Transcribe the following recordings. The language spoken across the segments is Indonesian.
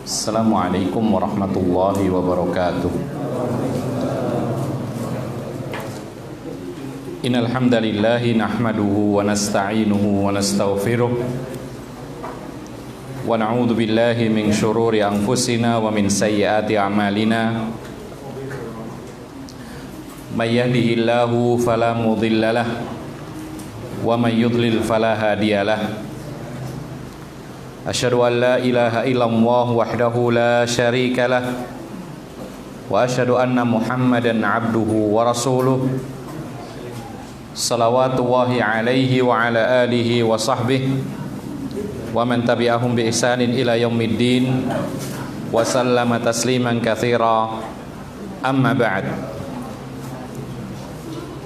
Assalamualaikum warahmatullahi wabarakatuh. Innal hamdalillah nahmaduhu wa nasta'inuhu wa nastaghfiruh wa na'udzu billahi min syururi anfusina wa min sayyiati a'malina. May yahdihillahu fala mudhillalah wa may yudlil fala hadiyalah. Asyhadu an la ilaha illallah wahdahu la syarika lah wa asyhadu anna Muhammadan abduhu wa rasuluh salawatullahi alaihi wa ala alihi wa sahbihi wa man tabi'ahum bi ihsanin ila yaumiddin wa sallama tasliman katsira. Amma ba'd.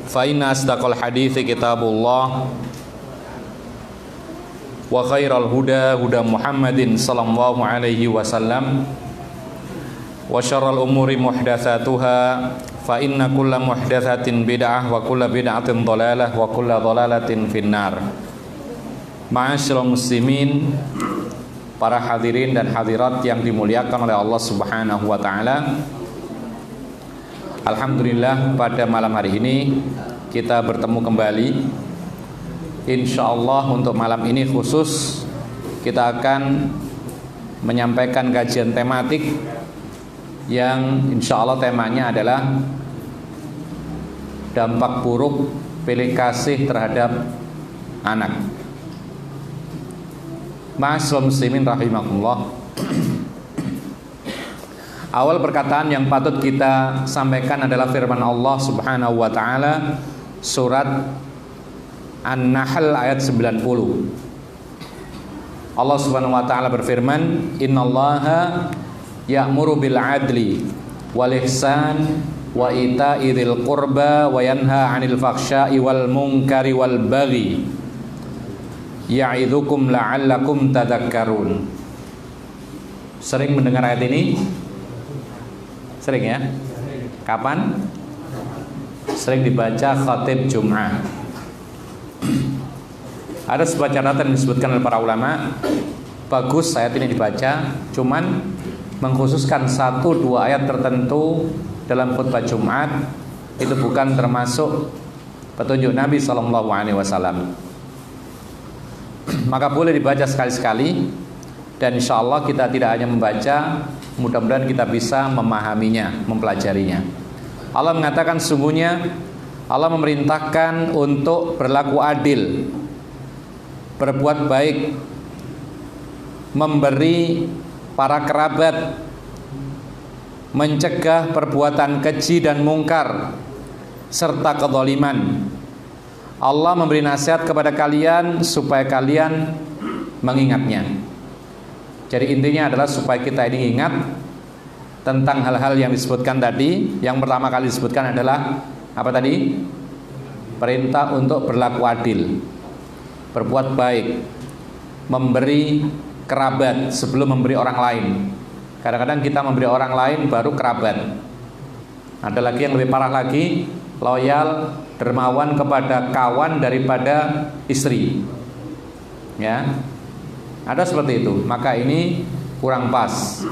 Fa inna asdaqal hadithi kitabullah wa khairal huda huda Muhammadin sallallahu alaihi wasallam wa syarral umuri muhdatsatuha fa inna kulla muhdatsatin bid'ah wa kulla bid'atin dhalalah wa kulla dhalalatin finnar. Ma'asyiral muslimin, para hadirin dan hadirat yang dimuliakan oleh Allah Subhanahu wa taala. Alhamdulillah, pada malam hari ini kita bertemu kembali. InsyaAllah untuk malam ini khusus kita akan menyampaikan kajian tematik yang insyaAllah temanya adalah dampak buruk pilih kasih terhadap anak. Ma'asyiral muslimin rahimakumullah. Awal perkataan yang patut kita sampaikan adalah firman Allah Subhanahu wa taala surat An-Nahl ayat 90. Allah Subhanahu wa taala berfirman, "Innallaha ya'muru bil 'adli wal ihsan wa ita'i dzil qurba wa yanha 'anil fakhsya'i wal munkari wal baghi ya'idzukum la'allakum tadhakkarun." Sering mendengar ayat ini? Sering ya? Kapan? Sering dibaca khatib Jum'ah. Ada sebuah catatan yang disebutkan oleh para ulama, bagus ayat ini dibaca, cuman mengkhususkan 1-2 ayat tertentu dalam khutbah Jumat itu bukan termasuk petunjuk Nabi SAW. Maka boleh dibaca sekali-sekali, dan insya Allah kita tidak hanya membaca, mudah-mudahan kita bisa memahaminya, mempelajarinya. Allah mengatakan sungguhnya Allah memerintahkan untuk berlaku adil, berbuat baik, memberi para kerabat, mencegah perbuatan keji dan mungkar serta kezaliman. Allah memberi nasihat kepada kalian supaya kalian mengingatnya. Jadi intinya adalah supaya kita ini ingat tentang hal-hal yang disebutkan tadi. Yang pertama kali disebutkan adalah apa tadi? Perintah untuk berlaku adil, berbuat baik, memberi kerabat sebelum memberi orang lain. Kadang-kadang kita memberi orang lain baru kerabat. Ada lagi yang lebih parah lagi, loyal, dermawan kepada kawan daripada istri. Ya, ada seperti itu. Maka ini kurang pas.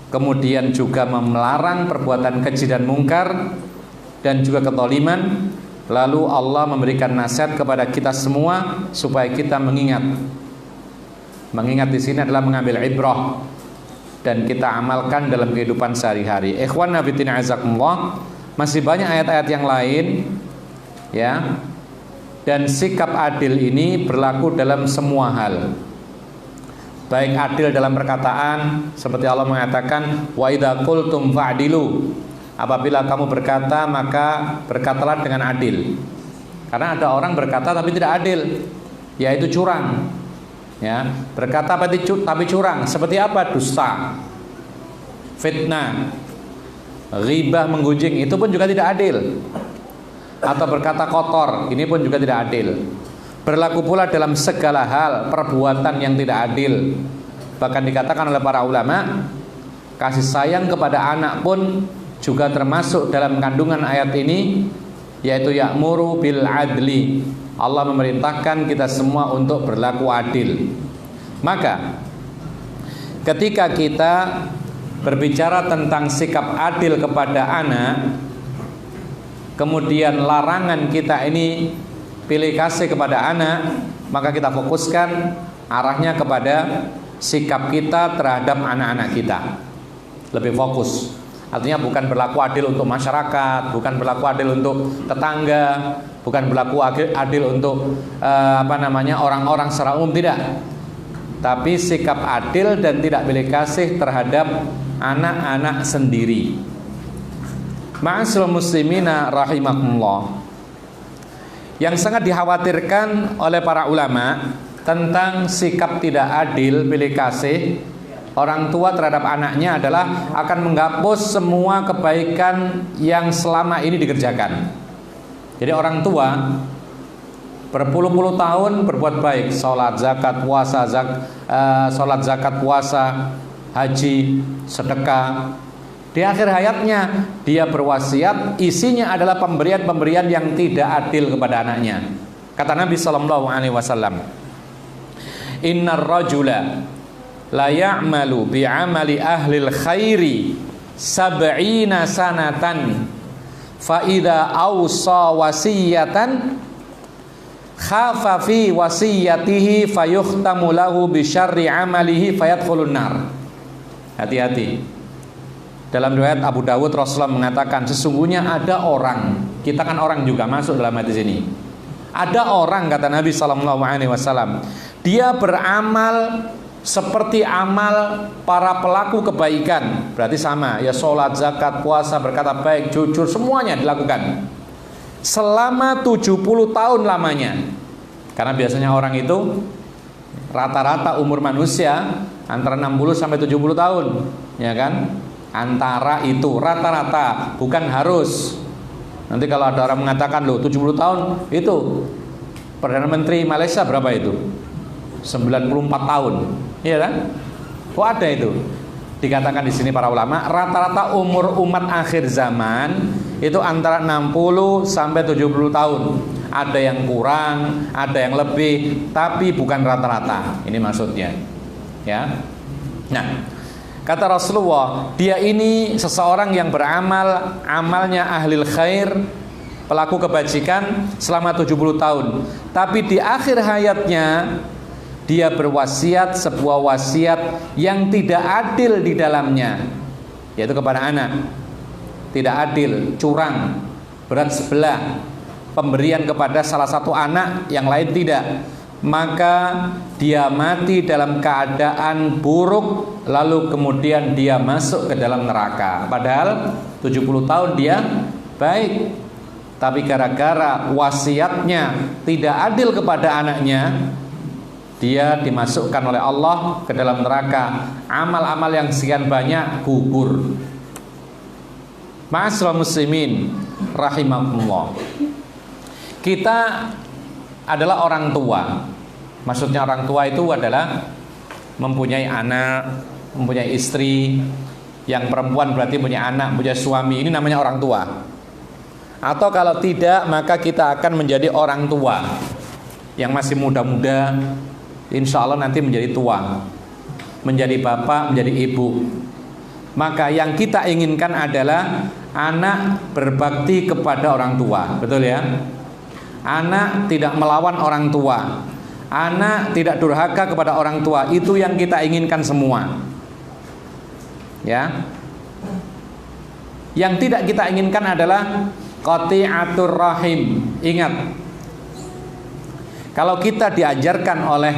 Kemudian juga melarang perbuatan keji dan mungkar dan juga kezaliman. Lalu Allah memberikan nasihat kepada kita semua supaya kita mengingat. Mengingat di sini adalah mengambil ibrah dan kita amalkan dalam kehidupan sehari-hari. Ikhwan fillah azakumullah, masih banyak ayat-ayat yang lain ya. Dan sikap adil ini berlaku dalam semua hal. Baik adil dalam perkataan, seperti Allah mengatakan, "Wa idza qultum fa'dilu." Apabila kamu berkata, maka berkatalah dengan adil. Karena ada orang berkata tapi tidak adil, yaitu curang. Ya, berkata tapi curang. Seperti apa? Dusta, fitnah, ghibah, menggunjing, itu pun juga tidak adil. Atau berkata kotor, ini pun juga tidak adil. Berlaku pula dalam segala hal perbuatan yang tidak adil. Bahkan dikatakan oleh para ulama, kasih sayang kepada anak pun juga termasuk dalam kandungan ayat ini, yaitu ya'muru bil adli. Allah memerintahkan kita semua untuk berlaku adil. Maka ketika kita berbicara tentang sikap adil kepada anak, kemudian larangan kita ini pilih kasih kepada anak, maka kita fokuskan arahnya kepada sikap kita terhadap anak-anak kita. Lebih fokus. Artinya bukan berlaku adil untuk masyarakat, bukan berlaku adil untuk tetangga, bukan berlaku adil untuk orang-orang secara umum, tidak. Tapi sikap adil dan tidak pilih kasih terhadap anak-anak sendiri. Ma'asyiral muslimina rahimakumullah. Yang sangat dikhawatirkan oleh para ulama tentang sikap tidak adil pilih kasih orang tua terhadap anaknya adalah akan menghapus semua kebaikan yang selama ini dikerjakan. Jadi orang tua berpuluh-puluh tahun berbuat baik, sholat, zakat, puasa, haji, sedekah. Di akhir hayatnya dia berwasiat, isinya adalah pemberian-pemberian yang tidak adil kepada anaknya. Kata Nabi sallallahu alaihi wasallam, "Innar rajula la ya'malu bi'amali ahlil khairi sab'ina sanatan fa idza awsa wasiyatan khafa fi wasiyatihi fayukhtamu lahu bi syarri amalihi fayadkhulun nar." Hati-hati. Dalam riwayat Abu Dawud, Rasulullah mengatakan sesungguhnya ada orang, kita kan orang juga masuk dalam hadis ini. Ada orang, kata Nabi sallallahu alaihi wasallam, dia beramal seperti amal para pelaku kebaikan. Berarti sama, ya sholat, zakat, puasa, berkata baik, jujur, semuanya dilakukan selama 70 tahun lamanya. Karena biasanya orang itu rata-rata umur manusia antara 60 sampai 70 tahun, ya kan? Antara itu rata-rata, bukan harus. Nanti kalau ada orang mengatakan loh 70 tahun itu Perdana Menteri Malaysia berapa itu? 94 tahun. Iya kan? Kok ada itu? Dikatakan di sini para ulama rata-rata umur umat akhir zaman itu antara 60 sampai 70 tahun. Ada yang kurang, ada yang lebih, tapi bukan rata-rata. Ini maksudnya. Ya. Nah, kata Rasulullah, dia ini seseorang yang beramal, amalnya ahlil khair, pelaku kebajikan selama 70 tahun. Tapi di akhir hayatnya dia berwasiat sebuah wasiat yang tidak adil di dalamnya, yaitu kepada anak. Tidak adil, curang, berat sebelah, pemberian kepada salah satu anak, yang lain tidak. Maka dia mati dalam keadaan buruk, lalu kemudian dia masuk ke dalam neraka. Padahal 70 tahun dia baik, tapi gara-gara wasiatnya tidak adil kepada anaknya, dia dimasukkan oleh Allah ke dalam neraka. Amal-amal yang sekian banyak gugur. Ma'asyiral muslimin rahimakumullah. Kita adalah orang tua. Maksudnya orang tua itu adalah mempunyai anak, mempunyai istri. Yang perempuan berarti punya anak, punya suami. Ini namanya orang tua. Atau kalau tidak, maka kita akan menjadi orang tua yang masih muda-muda, insya Allah nanti menjadi tua, menjadi bapak, menjadi ibu. Maka yang kita inginkan adalah anak berbakti kepada orang tua. Betul ya? Anak tidak melawan orang tua, anak tidak durhaka kepada orang tua. Itu yang kita inginkan semua. Ya. Yang tidak kita inginkan adalah qati'atur rahim. Ingat, kalau kita diajarkan oleh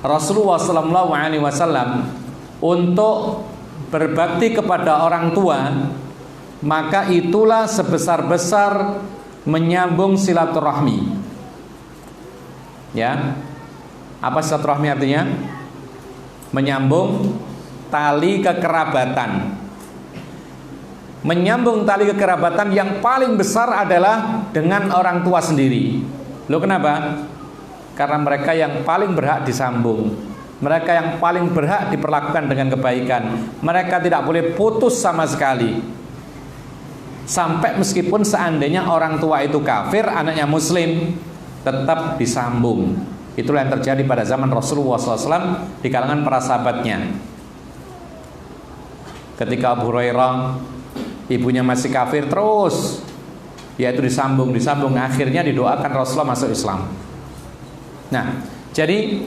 Rasulullah SAW untuk berbakti kepada orang tua, maka itulah sebesar-besar menyambung silaturahmi. Ya, apa silaturahmi artinya? Menyambung tali kekerabatan. Menyambung tali kekerabatan yang paling besar adalah dengan orang tua sendiri. Loh kenapa? Karena mereka yang paling berhak disambung, mereka yang paling berhak diperlakukan dengan kebaikan. Mereka tidak boleh putus sama sekali. Sampai meskipun seandainya orang tua itu kafir, anaknya muslim, tetap disambung. Itulah yang terjadi pada zaman Rasulullah SAW di kalangan para sahabatnya. Ketika Abu Hurairah ibunya masih kafir terus, yaitu disambung, akhirnya didoakan Rasulullah masuk Islam. Nah, jadi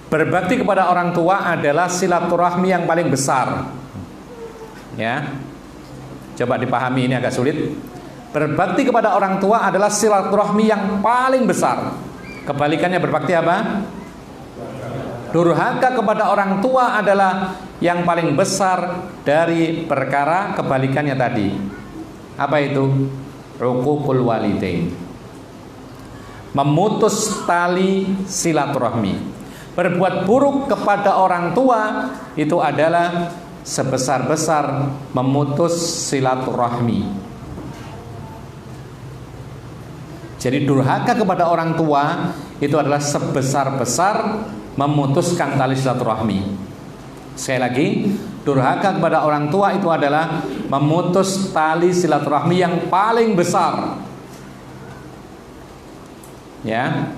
berbakti kepada orang tua adalah silaturahmi yang paling besar. Ya, coba dipahami, ini agak sulit. Berbakti kepada orang tua adalah silaturahmi yang paling besar. Kebalikannya berbakti apa? Durhaka kepada orang tua adalah yang paling besar dari perkara kebalikannya tadi. Apa itu? Uququl walidain, memutus tali silaturahmi. Berbuat buruk kepada orang tua itu adalah sebesar-besar memutus silaturahmi. Jadi durhaka kepada orang tua itu adalah sebesar-besar memutuskan tali silaturahmi. Sekali lagi, durhaka kepada orang tua itu adalah memutus tali silaturahmi yang paling besar. Ya.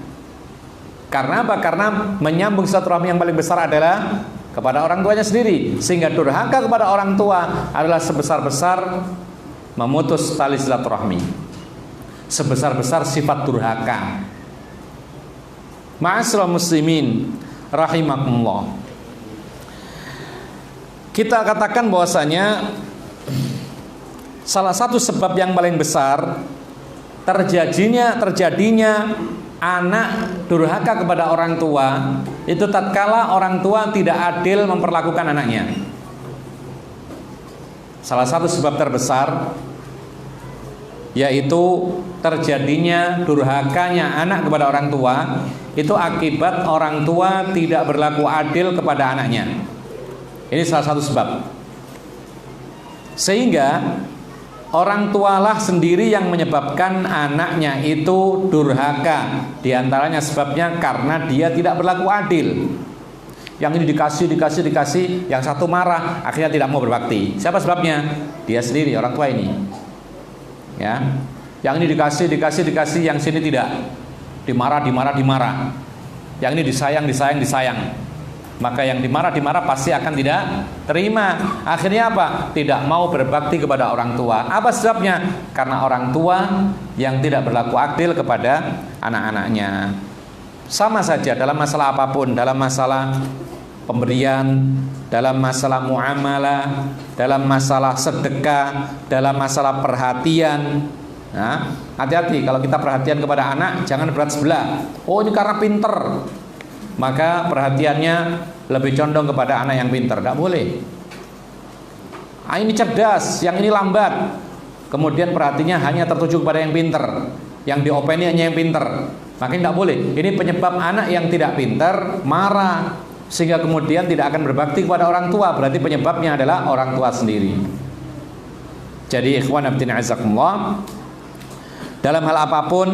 Karena apa? Karena menyambung silaturahmi yang paling besar adalah kepada orang tuanya sendiri. Sehingga durhaka kepada orang tua adalah sebesar-besar memutus tali silaturahmi. Sebesar-besar sifat durhaka. Ma'asyiral muslimin rahimakumullah. Kita katakan bahwasanya salah satu sebab yang paling besar terjadinya anak durhaka kepada orang tua itu tatkala orang tua tidak adil memperlakukan anaknya. Salah satu sebab terbesar yaitu terjadinya durhakanya anak kepada orang tua itu akibat orang tua tidak berlaku adil kepada anaknya. Ini salah satu sebab. Sehingga orang tualah sendiri yang menyebabkan anaknya itu durhaka. Di antaranya sebabnya karena dia tidak berlaku adil. Yang ini dikasih, yang satu marah, akhirnya tidak mau berbakti. Siapa sebabnya? Dia sendiri, orang tua ini. Ya. Yang ini dikasih, yang sini tidak. Dimarah. Yang ini disayang. Maka yang dimarah pasti akan tidak terima. Akhirnya apa? Tidak mau berbakti kepada orang tua. Apa sebabnya? Karena orang tua yang tidak berlaku adil kepada anak-anaknya. Sama saja dalam masalah apapun, dalam masalah pemberian, dalam masalah muamalah, dalam masalah sedekah, dalam masalah perhatian. Nah, hati-hati kalau kita perhatian kepada anak, jangan berat sebelah. Oh, ini karena pinter, maka perhatiannya lebih condong kepada anak yang pintar. Tidak boleh. Ini cerdas, yang ini lambat. Kemudian perhatiannya hanya tertuju kepada yang pintar, yang diopeni hanya yang pintar. Maka tidak boleh. Ini penyebab anak yang tidak pintar marah, sehingga kemudian tidak akan berbakti kepada orang tua. Berarti penyebabnya adalah orang tua sendiri. Jadi ikhwan fillah azakumullah, dalam hal apapun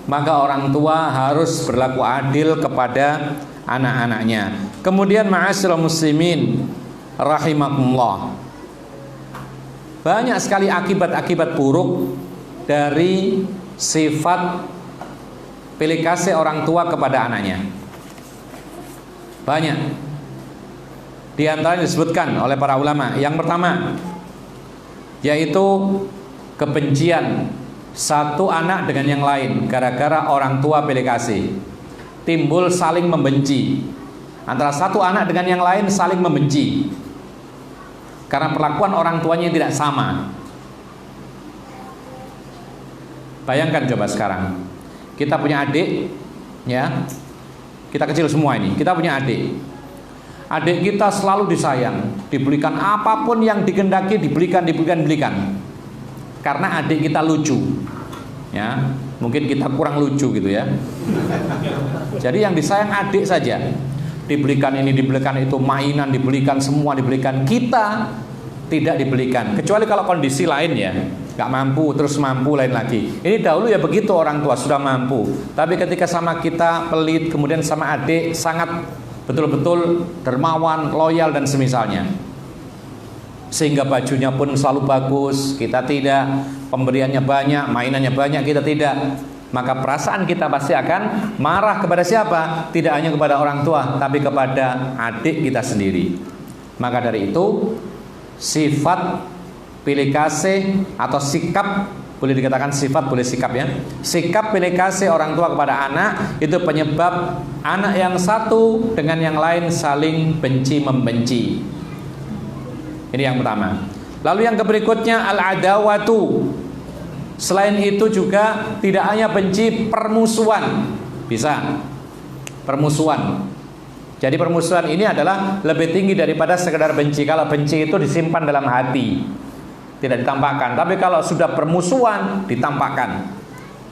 maka orang tua harus berlaku adil kepada anak-anaknya. Kemudian ma'asyiral muslimin rahimakumullah, banyak sekali akibat-akibat buruk dari sifat pilih kasih orang tua kepada anaknya. Banyak. Di antaranya disebutkan oleh para ulama. Yang pertama yaitu kebencian satu anak dengan yang lain gara-gara orang tua pilih kasih. Timbul saling membenci. Antara satu anak dengan yang lain saling membenci karena perlakuan orang tuanya yang tidak sama. Bayangkan coba sekarang, kita punya adik, ya, kita kecil semua ini, kita punya adik. Adik kita selalu disayang, dibelikan apapun yang dikehendaki, dibelikan. Karena adik kita lucu, ya, mungkin kita kurang lucu gitu ya. Jadi yang disayang adik saja, dibelikan ini, dibelikan itu, mainan dibelikan, semua dibelikan. Kita tidak dibelikan, kecuali kalau kondisi lain ya, nggak mampu, terus mampu lain lagi. Ini dahulu ya begitu, orang tua sudah mampu, tapi ketika sama kita pelit, kemudian sama adik sangat betul-betul dermawan, loyal dan semisalnya. Sehingga bajunya pun selalu bagus, kita tidak. Pemberiannya banyak, mainannya banyak, kita tidak. maka perasaan kita pasti akan marah kepada siapa? Tidak hanya kepada orang tua, tapi kepada adik kita sendiri. Maka dari itu, sifat pilih kasih atau sikap, boleh dikatakan sifat, boleh sikap ya, sikap pilih kasih orang tua kepada anak itu penyebab anak yang satu dengan yang lain saling benci membenci. Ini yang pertama. Lalu yang berikutnya al-adawatu. Selain itu juga tidak hanya benci, permusuhan. Bisa permusuhan. Jadi permusuhan ini adalah lebih tinggi daripada sekedar benci. Kalau benci itu disimpan dalam hati, tidak ditampakkan. Tapi kalau sudah permusuhan, ditampakkan,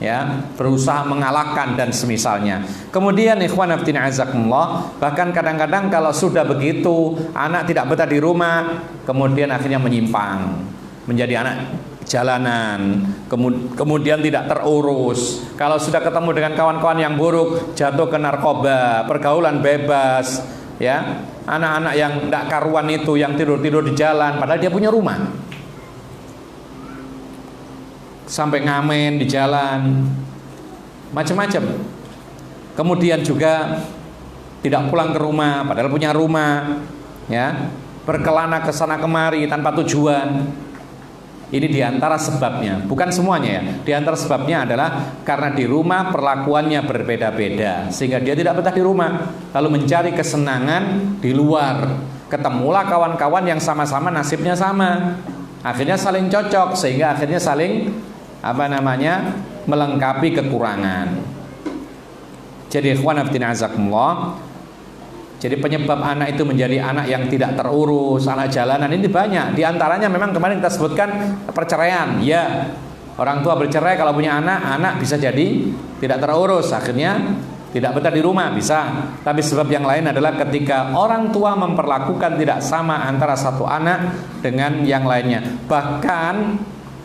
ya, berusaha mengalahkan dan semisalnya. Kemudian ikhwan fillah azakumullah, bahkan kadang-kadang kalau sudah begitu anak tidak betah di rumah, kemudian akhirnya menyimpang menjadi anak jalanan, kemudian tidak terurus. Kalau sudah ketemu dengan kawan-kawan yang buruk, jatuh ke narkoba, pergaulan bebas, ya, anak-anak yang tidak karuan itu, yang tidur-tidur di jalan, padahal dia punya rumah, sampai ngamen di jalan, macam-macam. Kemudian juga tidak pulang ke rumah, padahal punya rumah, ya, berkelana ke sana kemari tanpa tujuan. Ini diantara sebabnya, bukan semuanya ya. Diantara sebabnya adalah karena di rumah perlakuannya berbeda-beda, sehingga dia tidak betah di rumah, lalu mencari kesenangan di luar. Ketemulah kawan-kawan yang sama-sama nasibnya sama, akhirnya saling cocok, sehingga akhirnya saling melengkapi kekurangan. Jadi ikhwan fillah azakumullah, jadi penyebab anak itu menjadi anak yang tidak terurus, anak jalanan ini banyak. Di antaranya memang kemarin kita sebutkan perceraian. Ya, orang tua bercerai kalau punya anak, anak bisa jadi tidak terurus, akhirnya tidak betah di rumah, bisa. Tapi sebab yang lain adalah ketika orang tua memperlakukan tidak sama antara satu anak dengan yang lainnya. Bahkan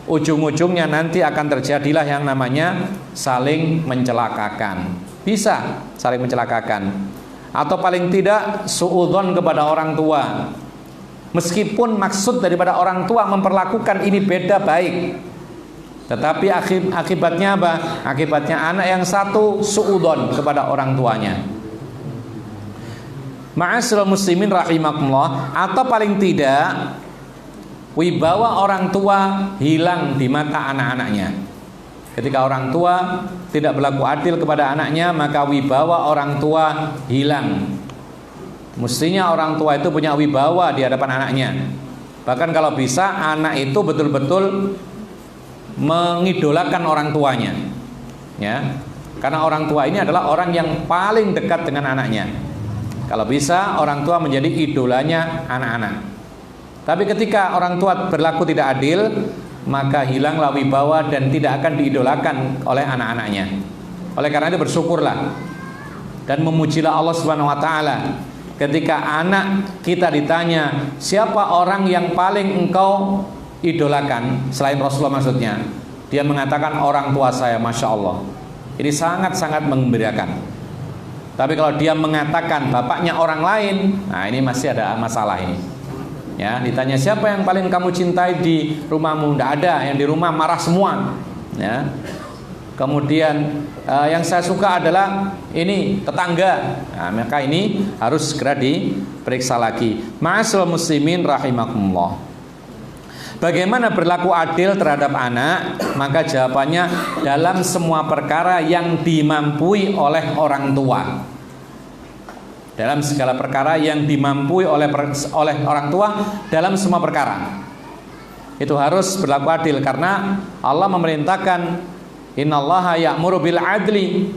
ujung-ujungnya nanti akan terjadilah yang namanya saling mencelakakan. Bisa saling mencelakakan. Atau paling tidak suudzon kepada orang tua, meskipun maksud daripada orang tua memperlakukan ini beda baik, tetapi akibatnya apa? Akibatnya anak yang satu suudzon kepada orang tuanya. Ma'asyiral muslimin rahimakumullah. Atau paling tidak wibawa orang tua hilang di mata anak-anaknya. Ketika orang tua tidak berlaku adil kepada anaknya, maka wibawa orang tua hilang. Mestinya orang tua itu punya wibawa di hadapan anaknya. Bahkan kalau bisa anak itu betul-betul mengidolakan orang tuanya, ya. Karena orang tua ini adalah orang yang paling dekat dengan anaknya. Kalau bisa orang tua menjadi idolanya anak-anak. Tapi ketika orang tua berlaku tidak adil, maka hilanglah wibawa dan tidak akan diidolakan oleh anak-anaknya. Oleh karena itu bersyukurlah dan memujilah Allah Subhanahu wa taala ketika anak kita ditanya, siapa orang yang paling engkau idolakan selain Rasulullah maksudnya. Dia mengatakan orang tua saya, Masya Allah. Ini sangat-sangat menggembirakan. Tapi kalau dia mengatakan bapaknya orang lain, nah ini masih ada masalah ini. Ya, ditanya siapa yang paling kamu cintai di rumahmu, tidak ada, yang di rumah marah semua, ya. Kemudian yang saya suka adalah ini tetangga, nah, maka ini harus segera diperiksa lagi. Ma'asyiral muslimin rahimakumullah. Bagaimana berlaku adil terhadap anak? Maka jawabannya dalam semua perkara yang dimampui oleh orang tua. Dalam segala perkara yang dimampui oleh orang tua, dalam semua perkara itu harus berlaku adil, karena Allah memerintahkan innallaha ya'muru bil adli.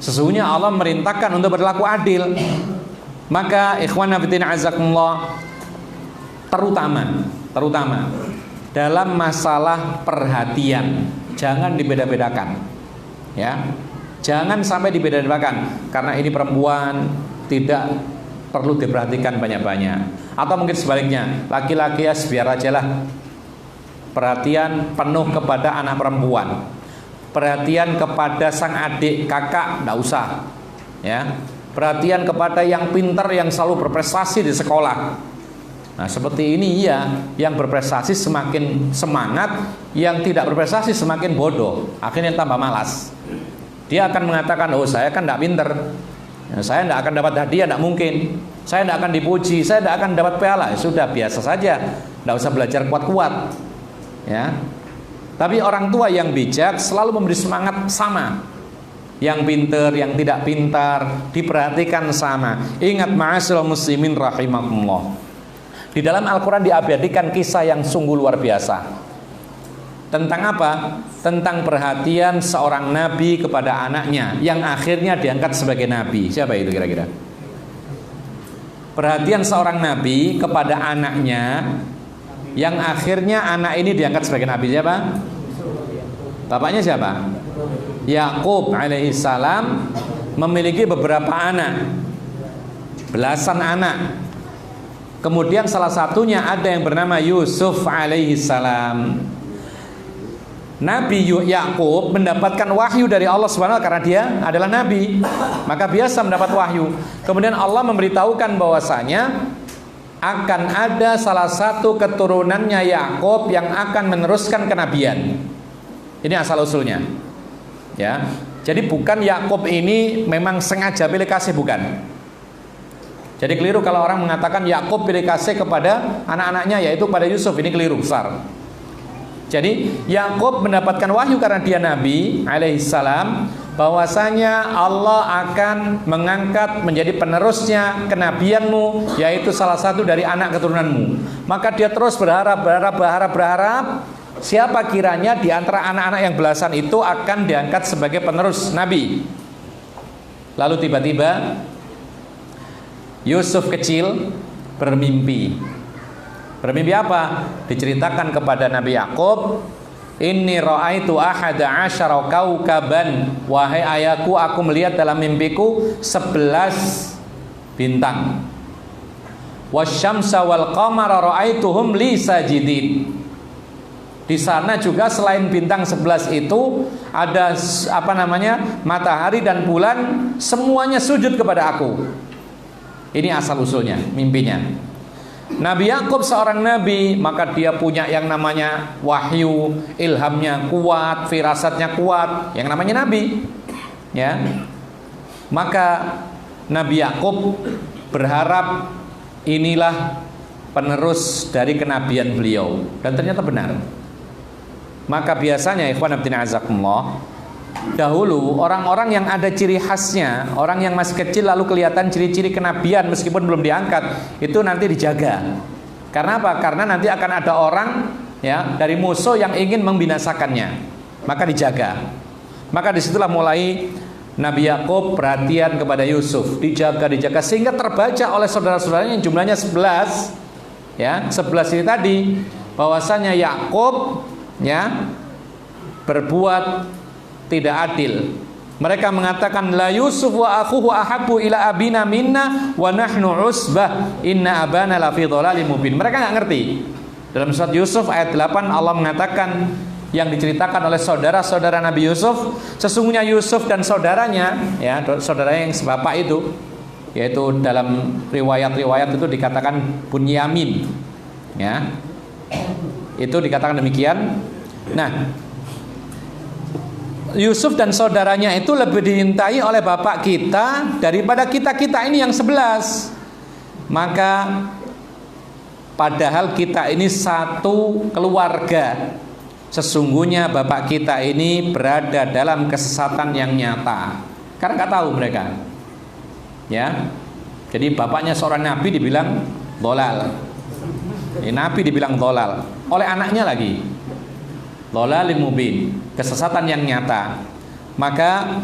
Sesungguhnya Allah memerintahkan untuk berlaku adil. Maka ikhwan fillah azakumullah, terutama dalam masalah perhatian jangan dibeda-bedakan, ya. Jangan sampai dibeda-bedakan karena ini perempuan tidak perlu diperhatikan banyak-banyak, atau mungkin sebaliknya, laki-laki ya biar aja lah. Perhatian penuh kepada anak perempuan, perhatian kepada sang adik kakak tidak usah, ya. Perhatian kepada yang pintar, yang selalu berprestasi di sekolah, Nah seperti ini ya, yang berprestasi semakin semangat, yang tidak berprestasi semakin bodoh, akhirnya tambah malas. Dia akan mengatakan, oh saya kan tidak pinter, saya tidak akan dapat hadiah, tidak mungkin, saya tidak akan dipuji, saya tidak akan dapat piala. Sudah biasa saja, tidak usah belajar kuat-kuat, ya. Tapi orang tua yang bijak selalu memberi semangat sama. Yang pintar, yang tidak pintar diperhatikan sama. Ingat ma'asyiral muslimin rahimakumullah. Di dalam Al-Quran diabadikan kisah yang sungguh luar biasa. Tentang apa? Tentang perhatian seorang nabi kepada anaknya yang akhirnya diangkat sebagai nabi. Siapa itu kira-kira? Perhatian seorang nabi kepada anaknya yang akhirnya anak ini diangkat sebagai nabi. Siapa? Bapaknya siapa? Yakub alaihissalam memiliki beberapa anak, belasan anak. Kemudian salah satunya ada yang bernama Yusuf alaihissalam. Nabi Yakub mendapatkan wahyu dari Allah SWT karena dia adalah nabi, maka biasa mendapat wahyu. Kemudian Allah memberitahukan bahwasanya akan ada salah satu keturunannya Yakub yang akan meneruskan kenabian. Ini asal usulnya. Ya, jadi bukan Yakub ini memang sengaja pilih kasih, bukan. Jadi keliru kalau orang mengatakan Yakub pilih kasih kepada anak-anaknya, yaitu pada Yusuf. Ini keliru besar. Jadi Yakub mendapatkan wahyu karena dia nabi alaihissalam, bahwasanya Allah akan mengangkat menjadi penerusnya kenabianmu, yaitu salah satu dari anak keturunanmu. Maka dia terus berharap. Siapa kiranya di antara anak-anak yang belasan itu akan diangkat sebagai penerus Nabi. Lalu tiba-tiba Yusuf kecil bermimpi. Bermimpi apa? Diceritakan kepada Nabi Yakub, inni ra'aitu ahada asyara kaukaban. Wahai ayahku, aku melihat dalam mimpiku 11 bintang. Wasyamsa wal qamara ra'aituhum li sajidin. Di sana juga selain bintang 11 itu ada matahari dan bulan, semuanya sujud kepada aku. Ini asal usulnya mimpinya. Nabi Yakub seorang nabi, maka dia punya yang namanya wahyu, ilhamnya kuat, firasatnya kuat, yang namanya nabi. Ya. Maka Nabi Yakub berharap inilah penerus dari kenabian beliau, dan ternyata benar. Maka biasanya ikhwan fillah azakumullah, dahulu orang-orang yang ada ciri khasnya, orang yang masih kecil lalu kelihatan ciri-ciri kenabian meskipun belum diangkat, itu nanti dijaga. Karena apa? Karena nanti akan ada orang ya dari musuh yang ingin membinasakannya, maka dijaga. Maka disitulah mulai Nabi Yakub perhatian kepada Yusuf, dijaga sehingga terbaca oleh saudara-saudaranya yang jumlahnya 11. Ya, 11 ini tadi bahwasanya Yakub ya berbuat tidak adil. Mereka mengatakan la Yusuf wa akhuhu ahabbu ila abina minna wa nahnu usbah inna abana la fi dhalalim mubin. Mereka enggak ngerti. Dalam surat Yusuf ayat 8 Allah mengatakan yang diceritakan oleh saudara-saudara Nabi Yusuf, sesungguhnya Yusuf dan saudaranya, ya saudaranya yang sebapak itu, yaitu dalam riwayat-riwayat itu dikatakan Bunyamin, ya. Itu dikatakan demikian. Nah, Yusuf dan saudaranya itu lebih dicintai oleh bapak kita daripada kita ini yang 11. Maka padahal kita ini satu keluarga, sesungguhnya bapak kita ini berada dalam kesesatan yang nyata. Karena nggak tahu mereka, ya. Jadi bapaknya seorang nabi dibilang dolal. Nabi dibilang dolal oleh anaknya lagi, dolalim mubin, kesesatan yang nyata. Maka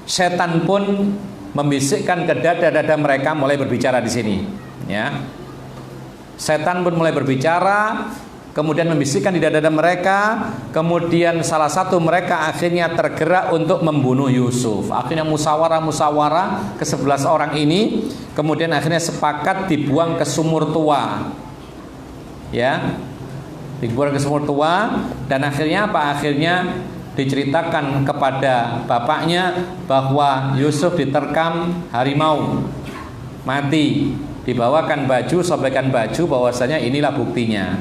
setan pun membisikkan ke dada-dada mereka mulai berbicara di sini, ya. Setan pun mulai berbicara, kemudian membisikkan di dada-dada mereka. Kemudian salah satu mereka akhirnya tergerak untuk membunuh Yusuf. Akhirnya musyawarah ke-11 orang ini, kemudian akhirnya sepakat dibuang ke sumur tua, ya, dibuang ke sumur tua. Dan akhirnya apa? Akhirnya diceritakan kepada bapaknya bahwa Yusuf diterkam harimau, mati. dibawakan baju, sobekan baju, bahwasanya inilah buktinya.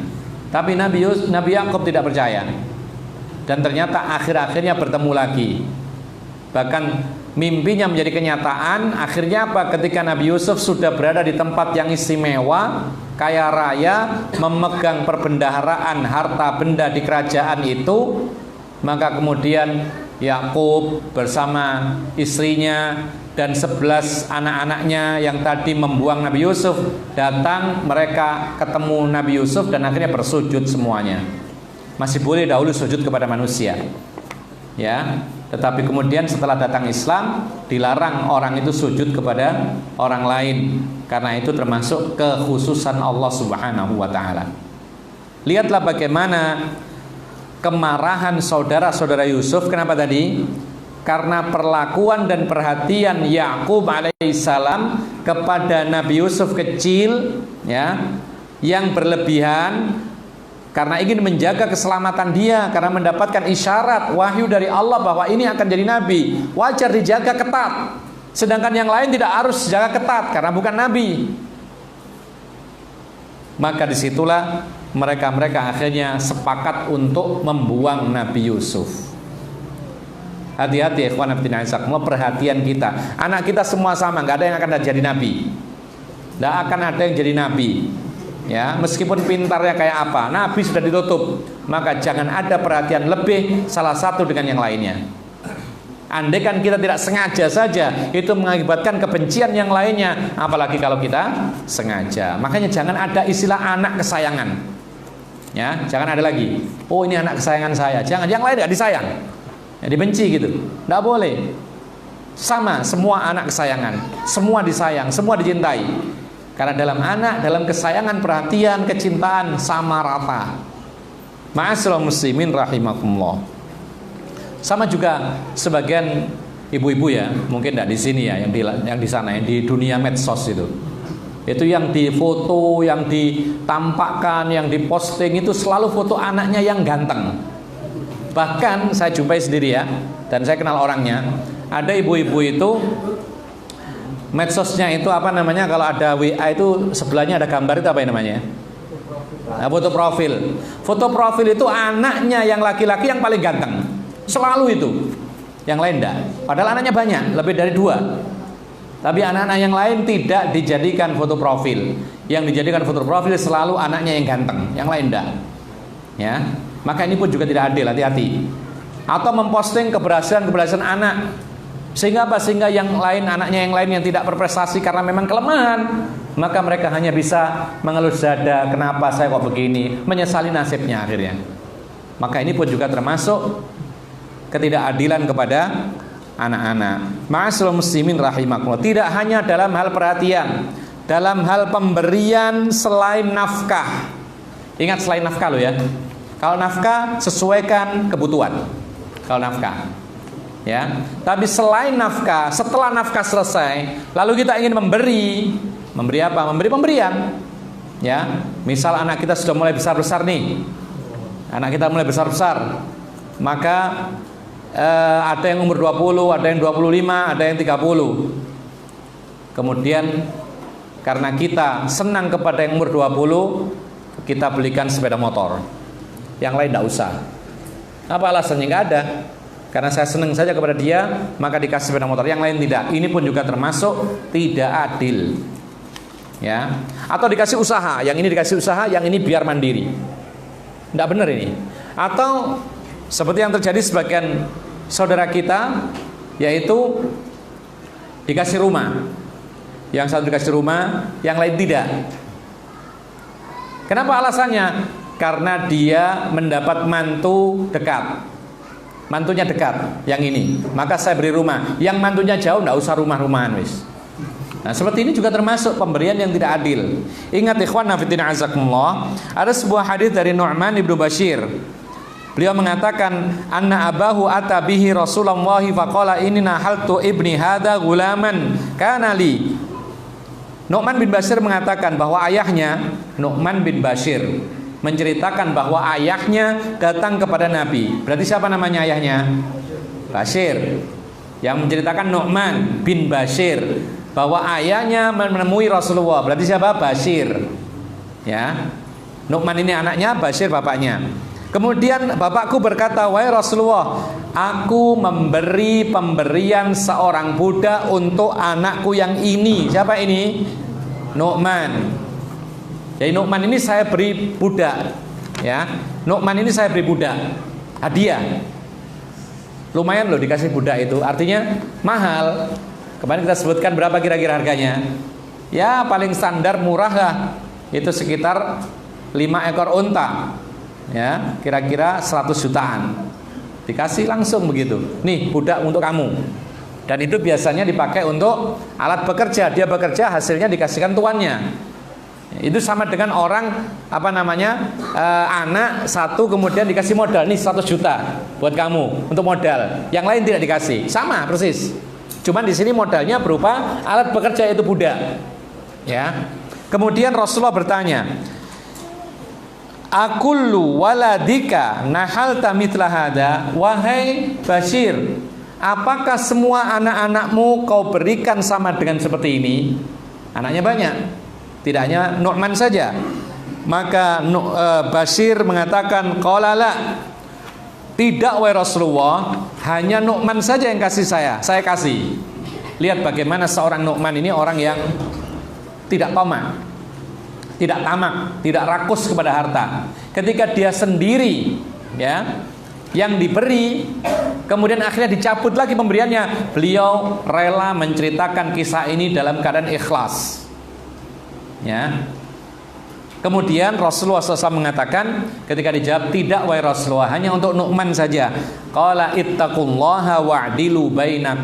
Tapi Nabi Yakub tidak percaya. Dan ternyata akhir-akhirnya bertemu lagi. Bahkan mimpinya menjadi kenyataan. Akhirnya apa? Ketika Nabi Yusuf sudah berada di tempat yang istimewa, kaya raya, memegang perbendaharaan harta benda di kerajaan itu, maka kemudian Yakub bersama istrinya dan 11 anak-anaknya yang tadi membuang Nabi Yusuf datang, mereka ketemu Nabi Yusuf dan akhirnya bersujud semuanya. Masih boleh dahulu sujud kepada manusia, ya. Tetapi kemudian setelah datang Islam, dilarang orang itu sujud kepada orang lain, karena itu termasuk kekhususan Allah Subhanahu wa taala. Lihatlah bagaimana kemarahan saudara-saudara Yusuf. Kenapa tadi? Karena perlakuan dan perhatian Yakub alaihissalam kepada Nabi Yusuf kecil, ya, yang berlebihan, karena ingin menjaga keselamatan dia, karena mendapatkan isyarat wahyu dari Allah bahwa ini akan jadi nabi, wajar dijaga ketat. Sedangkan yang lain tidak harus dijaga ketat karena bukan nabi. Maka disitulah mereka akhirnya sepakat untuk membuang Nabi Yusuf. Hati-hati ikhwan fillah, perhatian kita. Anak kita semua sama, nggak ada yang akan jadi nabi. Nggak akan ada yang jadi nabi. Ya, meskipun pintarnya kayak apa, nabi sudah ditutup. Maka jangan ada perhatian lebih salah satu dengan yang lainnya. Andai kan kita tidak sengaja saja, itu mengakibatkan kebencian yang lainnya, apalagi kalau kita sengaja. Makanya jangan ada istilah anak kesayangan. Ya, jangan ada lagi. Oh, ini anak kesayangan saya. Jangan, yang lain nggak disayang, ya, dibenci gitu. Nggak boleh. Sama, semua anak kesayangan, semua disayang, semua dicintai. Karena dalam anak, dalam kesayangan, perhatian, kecintaan sama rata. Ma'asyiral muslimin rahimakumullah. Sama juga sebagian ibu-ibu ya, mungkin tidak di sini ya, yang di sana, yang di dunia medsos itu yang difoto, yang ditampakkan, yang diposting itu selalu foto anaknya yang ganteng. Bahkan saya jumpai sendiri ya, dan saya kenal orangnya. Ada ibu-ibu itu medsosnya itu apa namanya, kalau ada WA itu sebelahnya ada gambar, itu apa yang namanya? Nah, foto profil. Foto profil itu anaknya yang laki-laki yang paling ganteng. Selalu itu. Yang lain enggak. Padahal anaknya banyak, lebih dari 2. Tapi anak-anak yang lain tidak dijadikan foto profil. Yang dijadikan foto profil selalu anaknya yang ganteng, yang lain enggak. Ya. Maka ini pun juga tidak adil, hati-hati. Atau memposting keberhasilan anak. Sehingga apa? Sehingga yang lain, anaknya yang lain yang tidak berprestasi karena memang kelemahan, maka mereka hanya bisa mengelus dada, kenapa saya kok begini, menyesali nasibnya akhirnya. Maka ini pun juga termasuk ketidakadilan kepada anak-anak. Ma'asyiral muslimin rahimakumullah. Tidak hanya dalam hal perhatian, dalam hal pemberian selain nafkah. Ingat, selain nafkah loh ya. Kalau nafkah sesuaikan kebutuhan. Kalau nafkah, ya. Tapi selain nafkah, setelah nafkah selesai, lalu kita ingin memberi apa? Memberi pemberian. Ya, misal anak kita sudah mulai besar-besar nih. Anak kita mulai besar-besar. Maka ada yang umur 20, ada yang 25, ada yang 30. Kemudian karena kita senang kepada yang umur 20, kita belikan sepeda motor. Yang lain tidak usah. Apa alasannya? Nggak ada. Karena saya senang saja kepada dia, maka dikasih sepeda motor. Yang lain tidak. Ini pun juga termasuk tidak adil. Ya. Atau dikasih usaha. Yang ini dikasih usaha, yang ini biar mandiri. Tidak benar ini. Atau seperti yang terjadi sebagian saudara kita, yaitu dikasih rumah. Yang satu dikasih rumah, yang lain tidak. Kenapa alasannya? Karena dia mendapat mantu dekat. Mantunya dekat, yang ini. Maka saya beri rumah. Yang mantunya jauh, tidak usah rumah-rumahan wis. Nah, seperti ini juga termasuk pemberian yang tidak adil. Ingat ikhwan fillah azakumullah, ada sebuah hadis dari Nu'man ibnu Bashir. Beliau mengatakan, anna abahu ata bihi Rasulullah faqala inni nahaltu ibni hadza gulaman kana li. Nu'man bin Bashir mengatakan bahwa ayahnya, Nu'man bin Bashir, menceritakan bahwa ayahnya datang kepada Nabi. Berarti siapa namanya ayahnya? Bashir. Yang menceritakan Nu'man bin Bashir. bahwa ayahnya menemui Rasulullah. Berarti siapa? Bashir. Ya. Nu'man ini anaknya, Bashir bapaknya. Kemudian bapakku berkata, wahai Rasulullah, aku memberi pemberian seorang budak untuk anakku yang ini. Siapa ini? Nu'man. Jadi Nu'man ini saya beri budak. Ya, Nu'man ini saya beri budak, hadiah. Lumayan loh dikasih budak itu, artinya mahal. Kemarin kita sebutkan berapa kira-kira harganya? Ya paling standar murah lah, itu sekitar 5 ekor unta. Ya, kira-kira 100 jutaan. Dikasih langsung begitu. Nih budak untuk kamu. Dan itu biasanya dipakai untuk alat bekerja. Dia bekerja, hasilnya dikasihkan tuannya. Itu sama dengan orang anak satu kemudian dikasih modal, nih 100 juta buat kamu untuk modal. Yang lain tidak dikasih. Sama persis. Cuman di sini modalnya berupa alat bekerja, itu budak. Ya. Kemudian Rasulullah bertanya, "Akullu waladika nahalta mithla hada?" Wahai Bashir, apakah semua anak-anakmu kau berikan sama dengan seperti ini? Anaknya banyak, tidak hanya Nu'man saja. Maka Bashir mengatakan, qala la, tidak wahai Rasulullah, hanya Nu'man saja yang kasih saya kasih. Lihat bagaimana seorang Nu'man ini orang yang tidak tamak, tidak tamak, tidak rakus kepada harta. Ketika dia sendiri, ya, yang diberi, kemudian akhirnya dicabut lagi pemberiannya, beliau rela menceritakan kisah ini dalam keadaan ikhlas. Ya. Kemudian Rasulullah SAW mengatakan ketika dijawab, tidak wahai Rasulullah, hanya untuk Nu'man saja. Qala ittaqullaha wa'dilu baina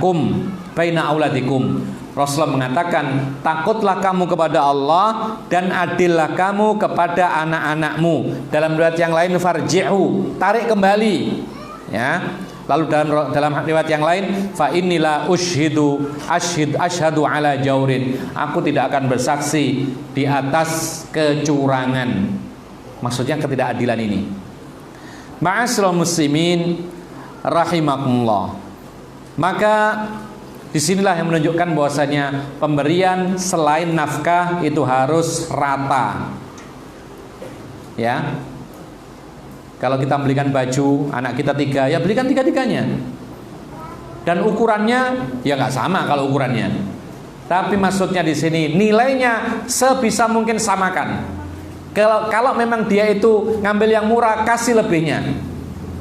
auladikum. Rasulullah mengatakan, takutlah kamu kepada Allah dan adillah kamu kepada anak-anakmu. Dalam riwayat yang lain, farji'u, tarik kembali. Ya. Lalu dalam riwayat yang lain, fa innila asyhadu ala jaurin. Aku tidak akan bersaksi di atas kecurangan. Maksudnya ketidakadilan ini. Ma'asyiral muslimin rahimakumullah. Maka disinilah yang menunjukkan bahwasanya pemberian selain nafkah itu harus rata. Ya. Kalau kita belikan baju anak kita 3, ya belikan 3-3-nya. Dan ukurannya ya nggak sama kalau ukurannya. Tapi maksudnya di sini nilainya sebisa mungkin samakan. Kalau memang dia itu ngambil yang murah, kasih lebihnya.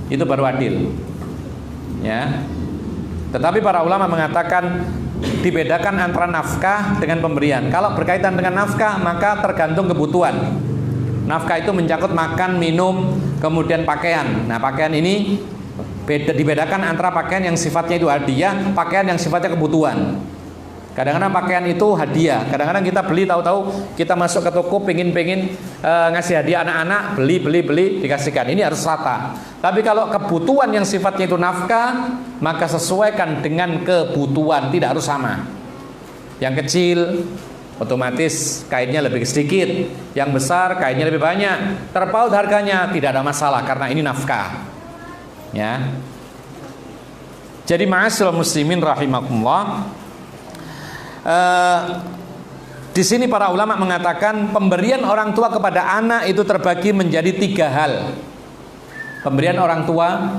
Itu baru adil. Ya. Tetapi para ulama mengatakan dibedakan antara nafkah dengan pemberian. Kalau berkaitan dengan nafkah, maka tergantung kebutuhan. Nafkah itu mencakup makan, minum, kemudian pakaian. Nah, pakaian ini dibedakan antara pakaian yang sifatnya itu hadiah, pakaian yang sifatnya kebutuhan. Kadang-kadang pakaian itu hadiah. Kadang-kadang kita beli, tahu-tahu kita masuk ke toko pengen ngasih hadiah anak-anak, beli dikasihkan. Ini harus rata. Tapi kalau kebutuhan yang sifatnya itu nafkah, maka sesuaikan dengan kebutuhan, tidak harus sama. Yang kecil otomatis kainnya lebih sedikit, yang besar kainnya lebih banyak, terpaut harganya, tidak ada masalah karena ini nafkah. Ya. Jadi ma'asyiral muslimin rahimakumullah, di sini para ulama mengatakan pemberian orang tua kepada anak itu terbagi menjadi 3 hal. Pemberian orang tua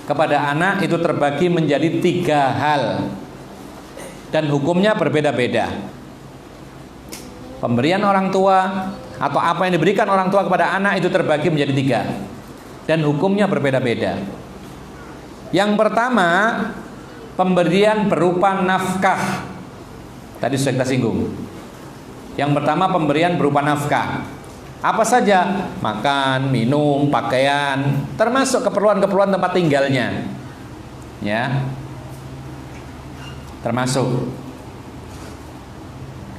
kepada anak itu terbagi menjadi 3 hal dan hukumnya berbeda-beda. Pemberian orang tua atau apa yang diberikan orang tua kepada anak itu terbagi menjadi 3 dan hukumnya berbeda-beda. Yang pertama, pemberian berupa nafkah. Tadi sudah kita singgung. Yang pertama, pemberian berupa nafkah. Apa saja? Makan, minum, pakaian, termasuk keperluan-keperluan tempat tinggalnya. Ya. Termasuk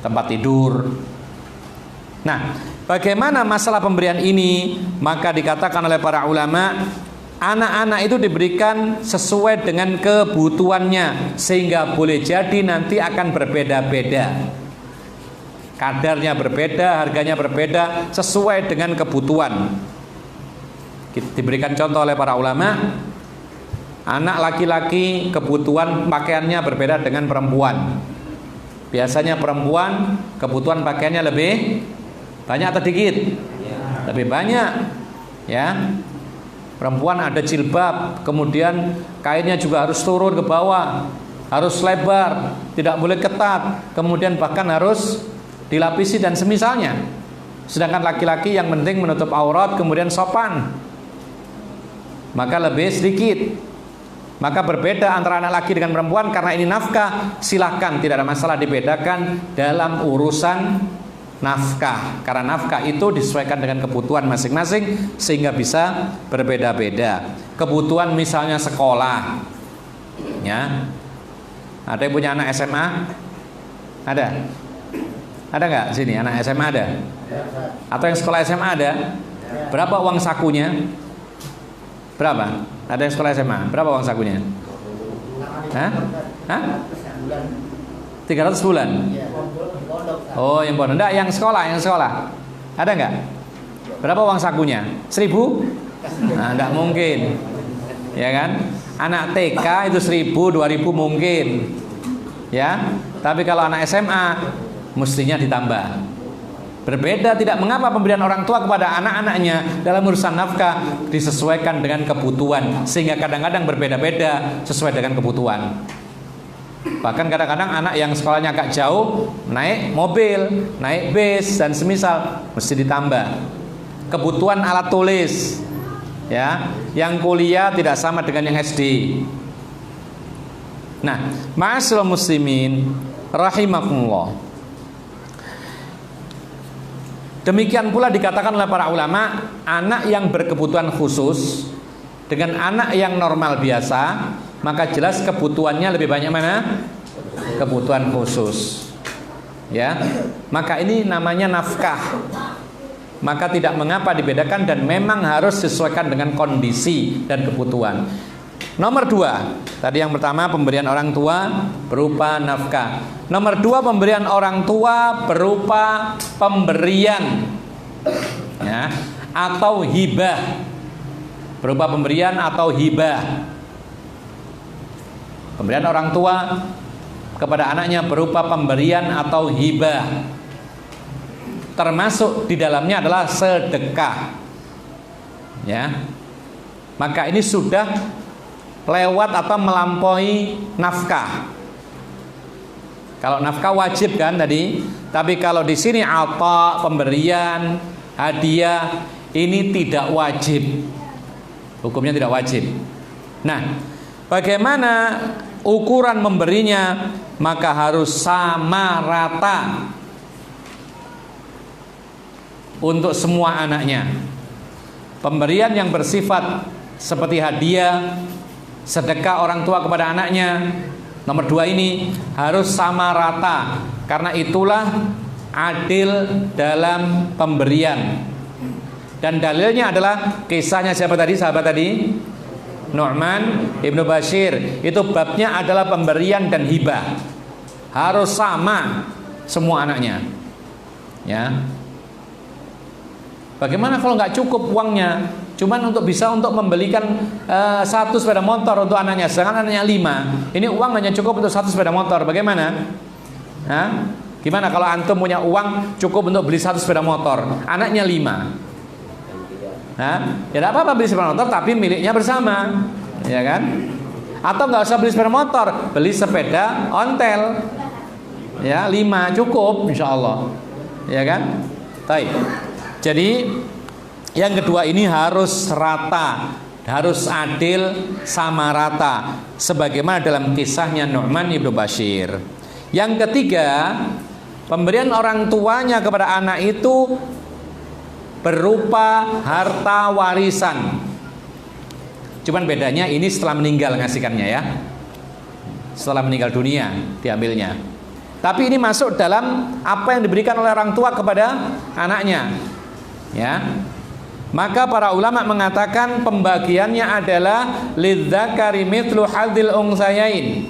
tempat tidur. Nah, bagaimana masalah pemberian ini? Maka dikatakan oleh para ulama, anak-anak itu diberikan sesuai dengan kebutuhannya, sehingga boleh jadi nanti akan berbeda-beda. Kadarnya berbeda, harganya berbeda, sesuai dengan kebutuhan. Diberikan contoh oleh para ulama, anak laki-laki kebutuhan pakaiannya berbeda dengan perempuan. Biasanya perempuan kebutuhan pakaiannya lebih banyak atau dikit? Lebih banyak, ya. Perempuan ada jilbab, kemudian kainnya juga harus turun ke bawah, harus lebar, tidak boleh ketat, kemudian bahkan harus dilapisi dan semisalnya. Sedangkan laki-laki yang penting menutup aurat, kemudian sopan, maka lebih sedikit. Maka berbeda antara anak laki dengan perempuan karena ini nafkah. Silahkan, tidak ada masalah dibedakan dalam urusan nafkah, karena nafkah itu disesuaikan dengan kebutuhan masing-masing sehingga bisa berbeda-beda. Kebutuhan misalnya sekolah, ya. Ada yang punya anak SMA? Ada? Ada nggak sini anak SMA ada? Atau yang sekolah SMA ada? Berapa uang sakunya? Berapa? Ada yang sekolah SMA? Berapa uang sakunya? Hah? 300 bulan? Oh, yang pondok. Enggak, yang sekolah. Ada enggak? Berapa uang sakunya? 1.000? Nah, enggak mungkin. Ya kan? Anak TK itu 1.000, 2.000 mungkin. Ya. Tapi kalau anak SMA mestinya ditambah. Berbeda, tidak mengapa pemberian orang tua kepada anak-anaknya dalam urusan nafkah disesuaikan dengan kebutuhan, sehingga kadang-kadang berbeda-beda sesuai dengan kebutuhan. Bahkan kadang-kadang anak yang sekolahnya agak jauh naik mobil, naik bis dan semisal mesti ditambah. Kebutuhan alat tulis, ya, yang kuliah tidak sama dengan yang SD. Nah, ma'asyiral muslimin rahimakumullah. Demikian pula dikatakan oleh para ulama, anak yang berkebutuhan khusus dengan anak yang normal biasa, maka jelas kebutuhannya lebih banyak mana? Kebutuhan khusus. Ya. Maka ini namanya nafkah. Maka tidak mengapa dibedakan dan memang harus disesuaikan dengan kondisi dan kebutuhan. Nomor 2, tadi yang pertama pemberian orang tua berupa nafkah. Nomor 2, pemberian orang tua berupa pemberian, ya, atau hibah. Berupa pemberian atau hibah. Pemberian orang tua kepada anaknya berupa pemberian atau hibah. Termasuk di dalamnya adalah sedekah. Ya. Maka ini sudah lewat atau melampaui nafkah. Kalau nafkah wajib kan tadi, tapi kalau di sini ata, pemberian, hadiah, ini tidak wajib. Hukumnya tidak wajib. Nah, bagaimana ukuran memberinya? Maka harus sama rata untuk semua anaknya. Pemberian yang bersifat seperti hadiah, sedekah orang tua kepada anaknya, nomor 2 ini harus sama rata, karena itulah adil dalam pemberian. Dan dalilnya adalah kisahnya siapa tadi? Sahabat tadi, Nu'man Ibnu Bashir. Itu babnya adalah pemberian dan hibah. Harus sama semua anaknya. Ya. Bagaimana kalau nggak cukup uangnya? Cuman bisa untuk membelikan 1 sepeda motor untuk anaknya, sedangkan anaknya 5. Ini uang hanya cukup untuk 1 sepeda motor. Bagaimana? Hah? Gimana kalau antum punya uang cukup untuk beli 1 sepeda motor, anaknya 5? Hah? Ya tidak apa-apa beli sepeda motor, tapi miliknya bersama, ya kan? Atau nggak usah beli sepeda motor, beli sepeda ontel, ya 5 cukup, insya Allah, ya kan? Baik. Jadi yang kedua ini harus rata, harus adil, sama rata, sebagaimana dalam kisahnya Nu'man Ibnu Bashir. Yang ketiga, pemberian orang tuanya kepada anak itu berupa harta warisan. Cuman bedanya ini setelah meninggal ngasihkannya, ya. Setelah meninggal dunia diambilnya. Tapi ini masuk dalam apa yang diberikan oleh orang tua kepada anaknya. Ya. Maka para ulama mengatakan pembagiannya adalah lidzakari mithlu hadzil unsayain,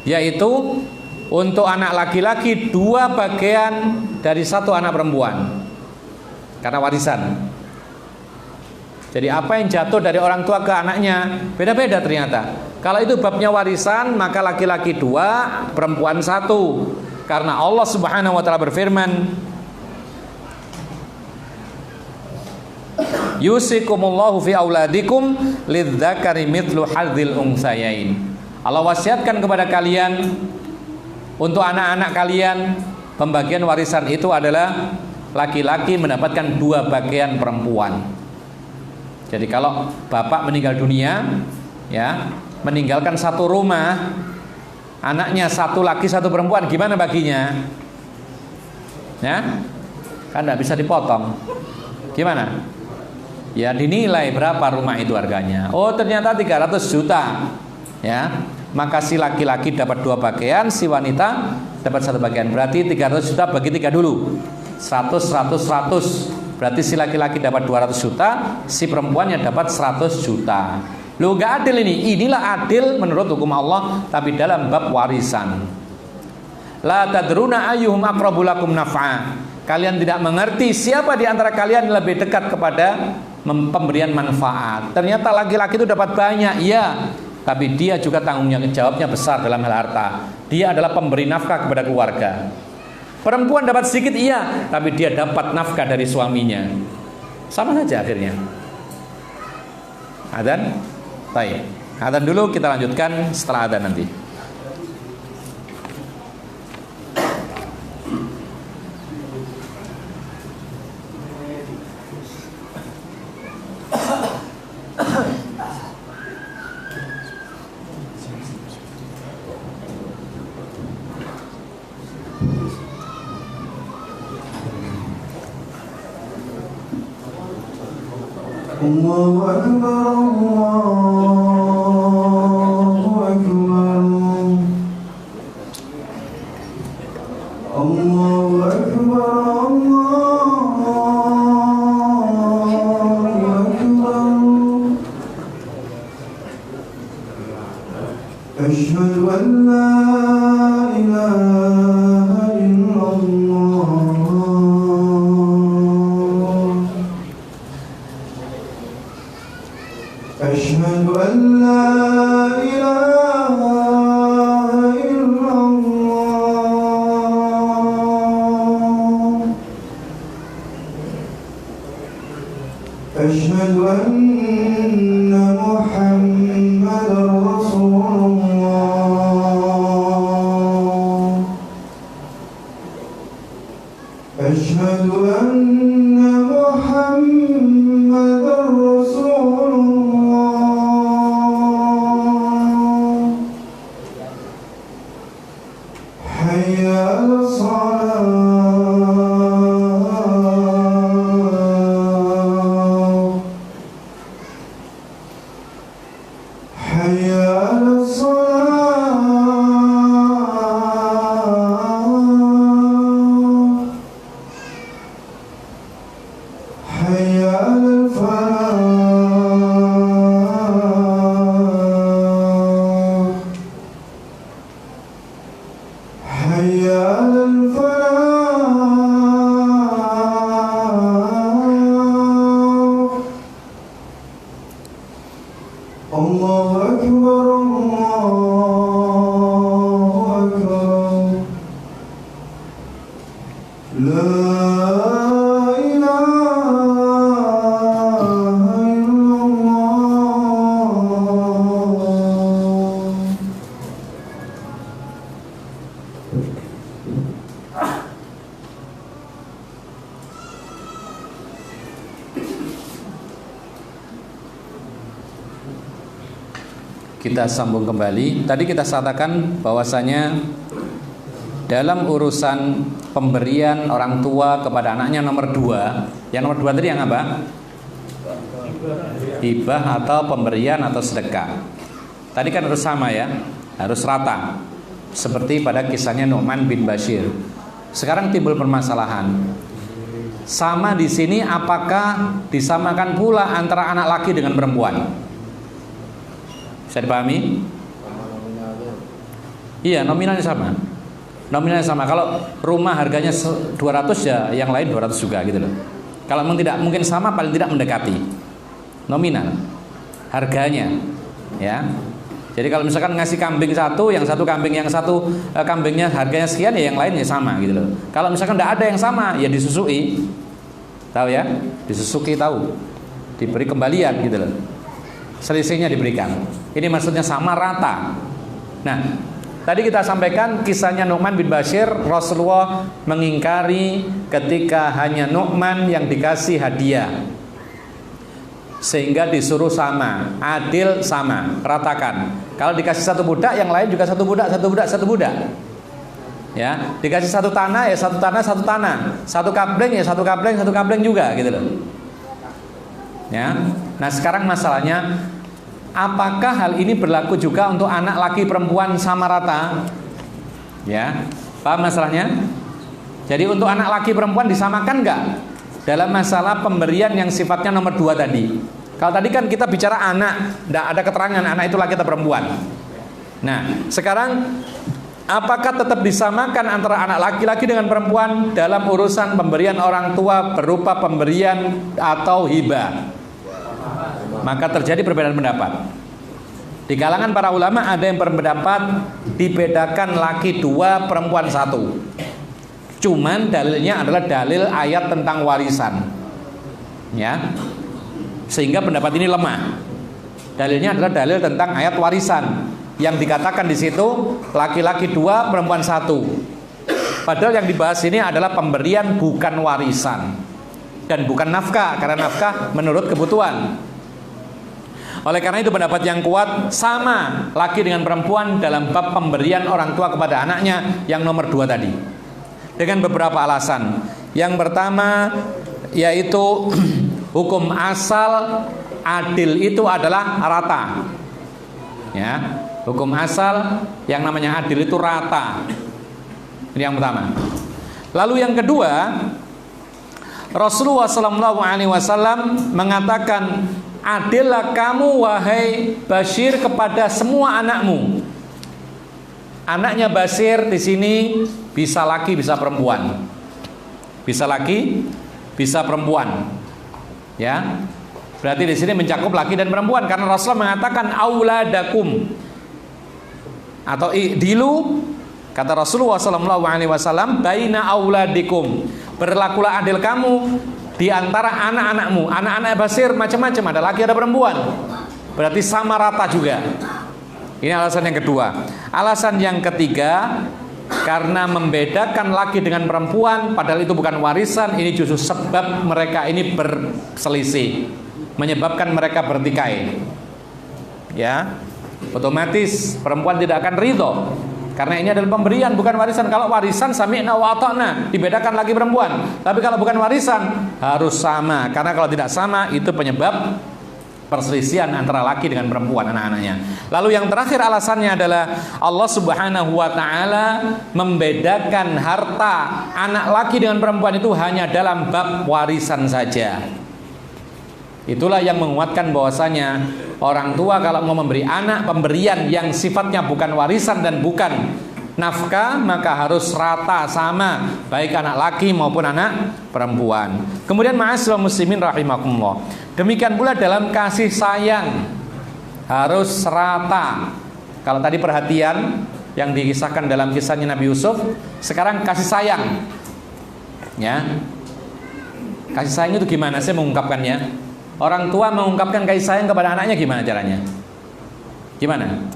yaitu untuk anak laki-laki 2 bagian dari 1 anak perempuan, karena warisan. Jadi apa yang jatuh dari orang tua ke anaknya beda-beda ternyata. Kalau itu babnya warisan, maka laki-laki 2, perempuan 1. Karena Allah Subhanahu wa taala berfirman, yusikumullahu fi auladikum lidzakari mithlu hadzil untsayain. Allah wasiatkan kepada kalian, untuk anak-anak kalian, pembagian warisan itu adalah laki-laki mendapatkan 2 bagian perempuan. Jadi kalau bapak meninggal dunia, ya, meninggalkan satu rumah, anaknya 1 laki 1 perempuan, gimana baginya? Ya, kan tidak bisa dipotong. Gimana? Ya dinilai berapa rumah itu harganya. Oh ternyata 300 juta, ya, maka si laki-laki dapat 2 bagian, si wanita dapat 1 bagian. Berarti 300 juta bagi 3 dulu, 100, 100, 100. Berarti si laki-laki dapat 200 juta, si perempuannya dapat 100 juta. Loh, gak adil ini. Inilah adil menurut hukum Allah, tapi dalam bab warisan. La tadruna ayyuhum aqrabu lakum naf'a. Kalian tidak mengerti siapa di antara kalian yang lebih dekat kepada pemberian manfaat. Ternyata laki-laki itu dapat banyak, iya, tapi dia juga tanggung jawabnya besar dalam hal harta. Dia adalah pemberi nafkah kepada keluarga. Perempuan dapat sedikit, iya, tapi dia dapat nafkah dari suaminya. Sama saja akhirnya. Adzan? Baik. Adzan dulu, kita lanjutkan setelah adzan nanti. Allahu Akbar, Allahu Akbar, Allahu Akbar, Allahu Akbar. Asyhadu an la ilaha illallah. أشهد أن لا إله إلا الله. أشهد أن محمدا رسول الله. أشهد أن محمدا رسول الله. حي على الصلاة. حي على الصلاة. حي على الفلاح. حي على الفلاح. الله أكبر، الله أكبر. لا Kita sambung kembali. Tadi kita katakan bahwasanya dalam urusan pemberian orang tua kepada anaknya nomor 2, yang nomor 2 tadi yang apa? Hibah atau pemberian atau sedekah. Tadi kan harus sama ya, harus rata. Seperti pada kisahnya Nu'man bin Bashir. Sekarang timbul permasalahan. Sama di sini, apakah disamakan pula antara anak laki dengan perempuan? Bisa dipahami? Iya, nominalnya sama. Nominalnya sama. Kalau rumah harganya 200 ya yang lain 200 juga gitu loh. Kalau memang tidak mungkin sama, paling tidak mendekati nominal harganya, ya. Jadi kalau misalkan ngasih kambing satu, yang satu kambingnya harganya sekian, ya yang lainnya sama gitu loh. Kalau misalkan tidak ada yang sama, ya disusui, tahu ya, disusuki tahu, diberi kembalian gitu loh. Selisihnya diberikan. Ini maksudnya sama rata. Nah, tadi kita sampaikan kisahnya Nu'man bin Bashir. Rasulullah mengingkari ketika hanya Nu'man yang dikasih hadiah, sehingga disuruh sama, adil sama, ratakan. Kalau dikasih satu budak, yang lain juga satu budak. Ya, dikasih satu tanah ya satu tanah. Satu kableng ya satu kableng juga gitu loh. Ya. Nah, sekarang masalahnya, apakah hal ini berlaku juga untuk anak laki perempuan sama rata? Ya, paham masalahnya? Jadi untuk anak laki perempuan disamakan enggak dalam masalah pemberian yang sifatnya nomor 2 tadi? Kalau tadi kan kita bicara anak, tidak ada keterangan anak itu laki atau perempuan. Nah, sekarang apakah tetap disamakan antara anak laki-laki dengan perempuan dalam urusan pemberian orang tua berupa pemberian atau hibah? Maka terjadi perbedaan pendapat. Di kalangan para ulama ada yang berpendapat dibedakan laki 2, perempuan 1. Cuman dalilnya adalah dalil ayat tentang warisan. Ya. Sehingga pendapat ini lemah. Dalilnya adalah dalil tentang ayat warisan yang dikatakan di situ laki-laki 2, perempuan 1. Padahal yang dibahas ini adalah pemberian bukan warisan dan bukan nafkah, karena nafkah menurut kebutuhan. Oleh karena itu pendapat yang kuat sama laki dengan perempuan dalam bab pemberian orang tua kepada anaknya yang nomor 2 tadi, dengan beberapa alasan. Yang pertama yaitu hukum asal adil itu adalah rata. Ya, hukum asal yang namanya adil itu rata. Ini yang pertama. Lalu yang kedua, Rasulullah SAW mengatakan, adillah kamu wahai Bashir kepada semua anakmu. Anaknya Bashir di sini bisa laki bisa perempuan. Bisa laki bisa perempuan. Ya. Berarti di sini mencakup laki dan perempuan karena Rasulullah mengatakan auladakum atau i'dilu, kata Rasulullah SAW, baina auladikum, berlakulah adil kamu di antara anak-anakmu. Anak-anak Bashir macam-macam, ada laki ada perempuan. Berarti sama rata juga. Ini alasan yang kedua. Alasan yang ketiga, karena membedakan laki dengan perempuan padahal itu bukan warisan, ini justru sebab mereka ini berselisih, menyebabkan mereka bertikai. Ya, otomatis perempuan tidak akan ridho karena ini adalah pemberian bukan warisan. Kalau warisan sami'na wa ata'na, dibedakan laki perempuan. Tapi kalau bukan warisan harus sama, karena kalau tidak sama itu penyebab perselisihan antara laki dengan perempuan anak-anaknya. Lalu yang terakhir alasannya adalah Allah Subhanahu wa taala membedakan harta anak laki dengan perempuan itu hanya dalam bab warisan saja. Itulah yang menguatkan bahwasanya orang tua kalau mau memberi anak pemberian yang sifatnya bukan warisan dan bukan nafkah, maka harus rata sama, baik anak laki maupun anak perempuan. Kemudian ma'asyiral muslimin rahimakumullah, demikian pula dalam kasih sayang harus rata. Kalau tadi perhatian yang dikisahkan dalam kisahnya Nabi Yusuf, sekarang kasih sayang. Ya, kasih sayang itu gimana sih mengungkapkannya? Orang tua mengungkapkan kasih sayang kepada anaknya gimana caranya? Gimana?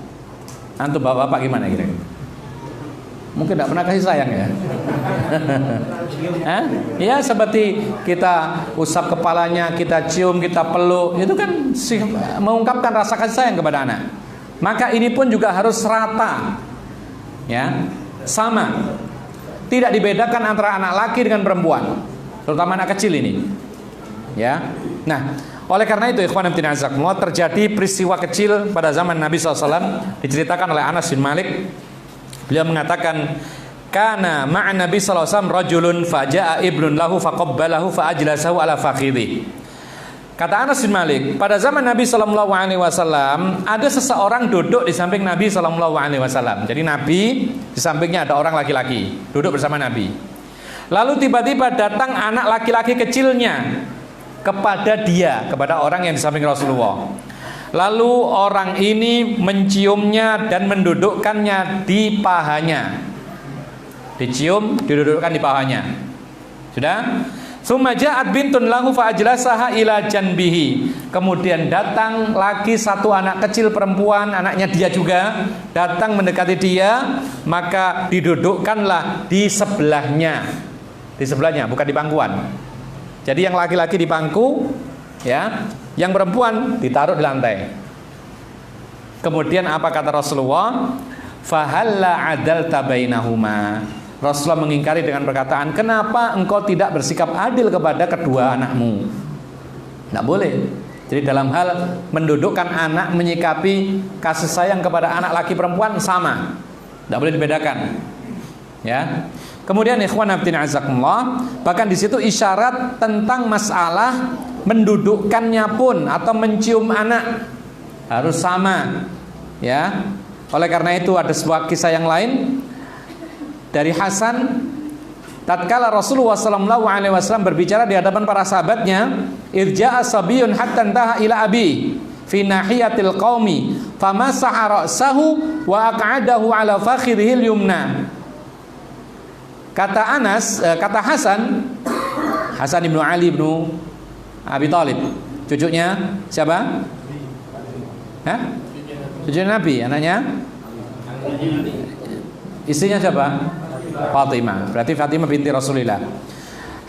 Antum bapak-bapak gimana kira-kira? Mungkin tidak pernah kasih sayang ya. Ya seperti kita usap kepalanya, kita cium, kita peluk, itu kan mengungkapkan rasa kasih sayang kepada anak. Maka ini pun juga harus rata, ya, sama, tidak dibedakan antara anak laki dengan perempuan, terutama anak kecil ini, ya. Nah, oleh karena itu ikhwan fillah azakumullah, terjadi peristiwa kecil pada zaman Nabi SAW, diceritakan oleh Anas bin Malik. Beliau mengatakan, kana ma'an Nabi sallallahu alaihi wasallam rajulun faja'a ibnun lahu faqabbalahu fa'ajlasahu ala fakhidhi. Kata Anas bin Malik, pada zaman Nabi sallallahu alaihi wasallam ada seseorang duduk di samping Nabi sallallahu alaihi wasallam. Jadi Nabi di sampingnya ada orang laki-laki duduk bersama Nabi. Lalu tiba-tiba datang anak laki-laki kecilnya kepada dia, kepada orang yang di samping Rasulullah. Lalu orang ini menciumnya dan mendudukkannya di pahanya. Dicium, didudukkan di pahanya. Sudah? Tsumma ja'at bintun lahu fa ajlasaha ila janbihi. Kemudian datang lagi satu anak kecil perempuan, anaknya dia juga, datang mendekati dia, maka didudukkanlah di sebelahnya. Di sebelahnya, bukan di pangkuan. Jadi yang laki-laki di bangku, ya, yang perempuan ditaruh di lantai. Kemudian apa kata Rasulullah? Fahalla adalta bainahuma. Rasulullah mengingkari dengan perkataan, kenapa engkau tidak bersikap adil kepada kedua anakmu? Tidak boleh. Jadi dalam hal mendudukkan anak, menyikapi kasih sayang kepada anak laki perempuan sama, tidak boleh dibedakan. Ya. Kemudian ikhwan fillah azakumullah, bahkan di situ isyarat tentang masalah mendudukkannya pun atau mencium anak harus sama. Ya. Oleh karena itu ada sebuah kisah yang lain dari Hasan, tatkala Rasulullah SAW berbicara di hadapan para sahabatnya, irja'a sabiyun hatta intaha ila abi fi nahiyatil qaumi famasaha ra'sahu wa aq'adahu ala fakhidhihi yumna. Kata Hasan ibnu Ali ibnu Abi Thalib, cucunya siapa? Hah? Cucunya Nabi, anaknya? Istrinya siapa? Fatimah. Berarti Fatimah binti Rasulullah.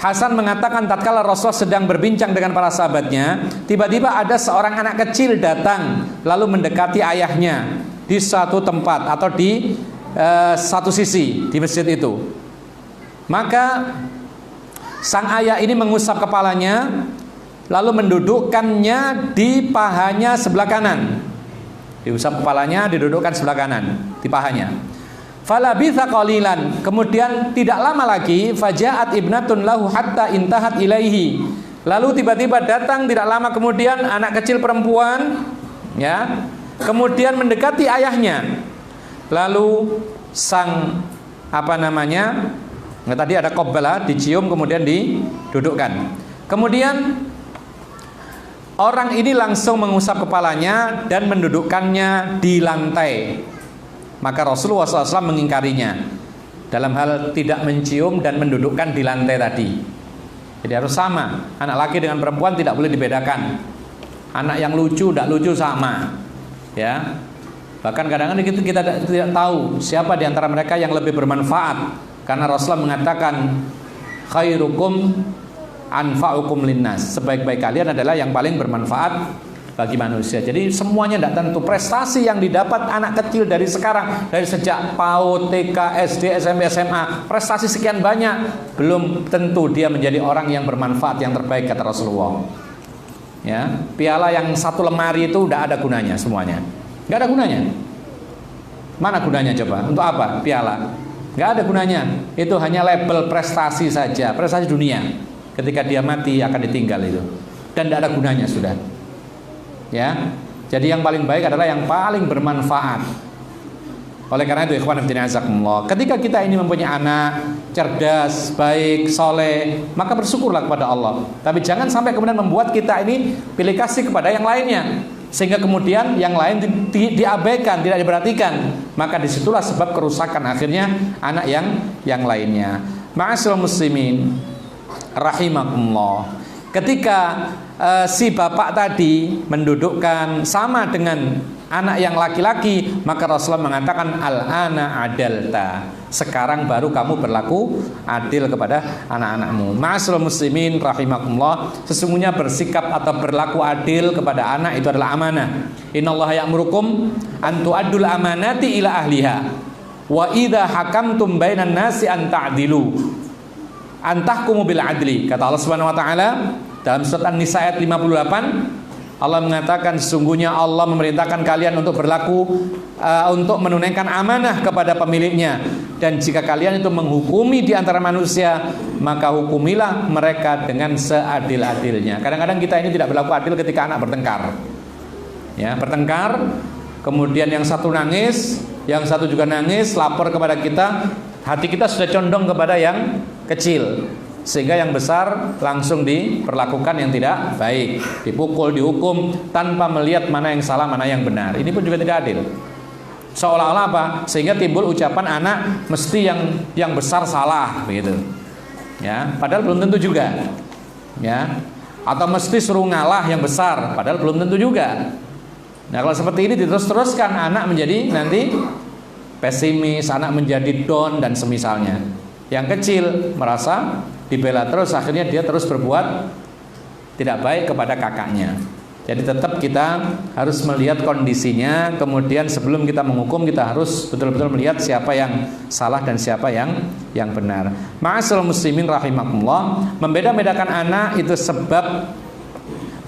Hasan mengatakan tatkala Rasulullah sedang berbincang dengan para sahabatnya, tiba-tiba ada seorang anak kecil datang lalu mendekati ayahnya di suatu tempat atau di satu sisi di masjid itu. Maka sang ayah ini mengusap kepalanya lalu mendudukkannya di pahanya sebelah kanan. Diusap kepalanya, didudukkan sebelah kanan di pahanya. Falabitha qalilan, kemudian tidak lama lagi faja'at ibnatun lahu hatta intahat ilaihi. Lalu tiba-tiba datang tidak lama kemudian anak kecil perempuan, ya, kemudian mendekati ayahnya. Lalu sang tadi ada qabbalah, dicium kemudian didudukkan. Kemudian orang ini langsung mengusap kepalanya dan mendudukkannya di lantai. Maka Rasulullah SAW mengingkarinya dalam hal tidak mencium dan mendudukkan di lantai tadi. Jadi harus sama. Anak laki dengan perempuan tidak boleh dibedakan. Anak yang lucu, tidak lucu sama. Ya. Bahkan kadang-kadang kita tidak tahu siapa di antara mereka yang lebih bermanfaat. Karena Rasulullah mengatakan khairukum anfa'ukum linnas. Sebaik-baik kalian adalah yang paling bermanfaat bagi manusia. Jadi semuanya tidak tentu. Prestasi yang didapat anak kecil dari sekarang, dari sejak PAUD, TK, SD, SMP, SMA, prestasi sekian banyak, belum tentu dia menjadi orang yang bermanfaat, yang terbaik kata Rasulullah. Ya, piala yang satu lemari itu tidak ada gunanya semuanya. Nggak ada gunanya. Mana gunanya coba? Untuk apa piala? Nggak ada gunanya. Itu hanya label prestasi saja, prestasi dunia. Ketika dia mati akan ditinggal itu. Dan tidak ada gunanya sudah. Ya, jadi yang paling baik adalah yang paling bermanfaat. Oleh karena itu, ikhwan fillah azakumullah, ketika kita ini mempunyai anak cerdas, baik, soleh, maka bersyukurlah kepada Allah. Tapi jangan sampai kemudian membuat kita ini pilih kasih kepada yang lainnya, sehingga kemudian yang lain diabaikan, tidak diperhatikan. Maka disitulah sebab kerusakan akhirnya anak yang lainnya. Ma'asyiral muslimin rahimakumullah. Ketika si bapak tadi mendudukkan sama dengan anak yang laki-laki, maka Rasulullah mengatakan al-ana adalta. Sekarang baru kamu berlaku adil kepada anak-anakmu. Ma'asyiral muslimin rahimakumullah, sesungguhnya bersikap atau berlaku adil kepada anak itu adalah amanah. Innallaha ya'murukum an tu'addul amanati ila ahliha wa idza hakamtum bainan nasi an ta'dilu antahkumu bil adli. Kata Allah Subhanahu wa taala dalam surat An-Nisa ayat 58, Allah mengatakan sesungguhnya Allah memerintahkan kalian untuk berlaku untuk menunaikan amanah kepada pemiliknya, dan jika kalian itu menghukumi di antara manusia, maka hukumilah mereka dengan seadil-adilnya. Kadang-kadang kita ini tidak berlaku adil ketika anak bertengkar. Ya, bertengkar, kemudian yang satu nangis, yang satu juga nangis, lapor kepada kita, hati kita sudah condong kepada yang kecil. sehingga yang besar langsung diperlakukan yang tidak baik, dipukul, dihukum tanpa melihat mana yang salah, mana yang benar. Ini pun juga tidak adil. Seolah-olah apa? Sehingga timbul ucapan anak mesti yang besar salah begitu. Ya, padahal belum tentu juga. Ya. Atau mesti suruh ngalah yang besar, padahal belum tentu juga. Nah, kalau seperti ini diterus-teruskan, anak menjadi nanti pesimis, anak menjadi down dan semisalnya. Yang kecil merasa dibela terus, akhirnya dia terus berbuat tidak baik kepada kakaknya. Jadi tetap kita harus melihat kondisinya, kemudian sebelum kita menghukum kita harus betul-betul melihat siapa yang salah dan siapa yang benar. Ma'asyiral muslimin rahimakumullah, membeda-bedakan anak itu sebab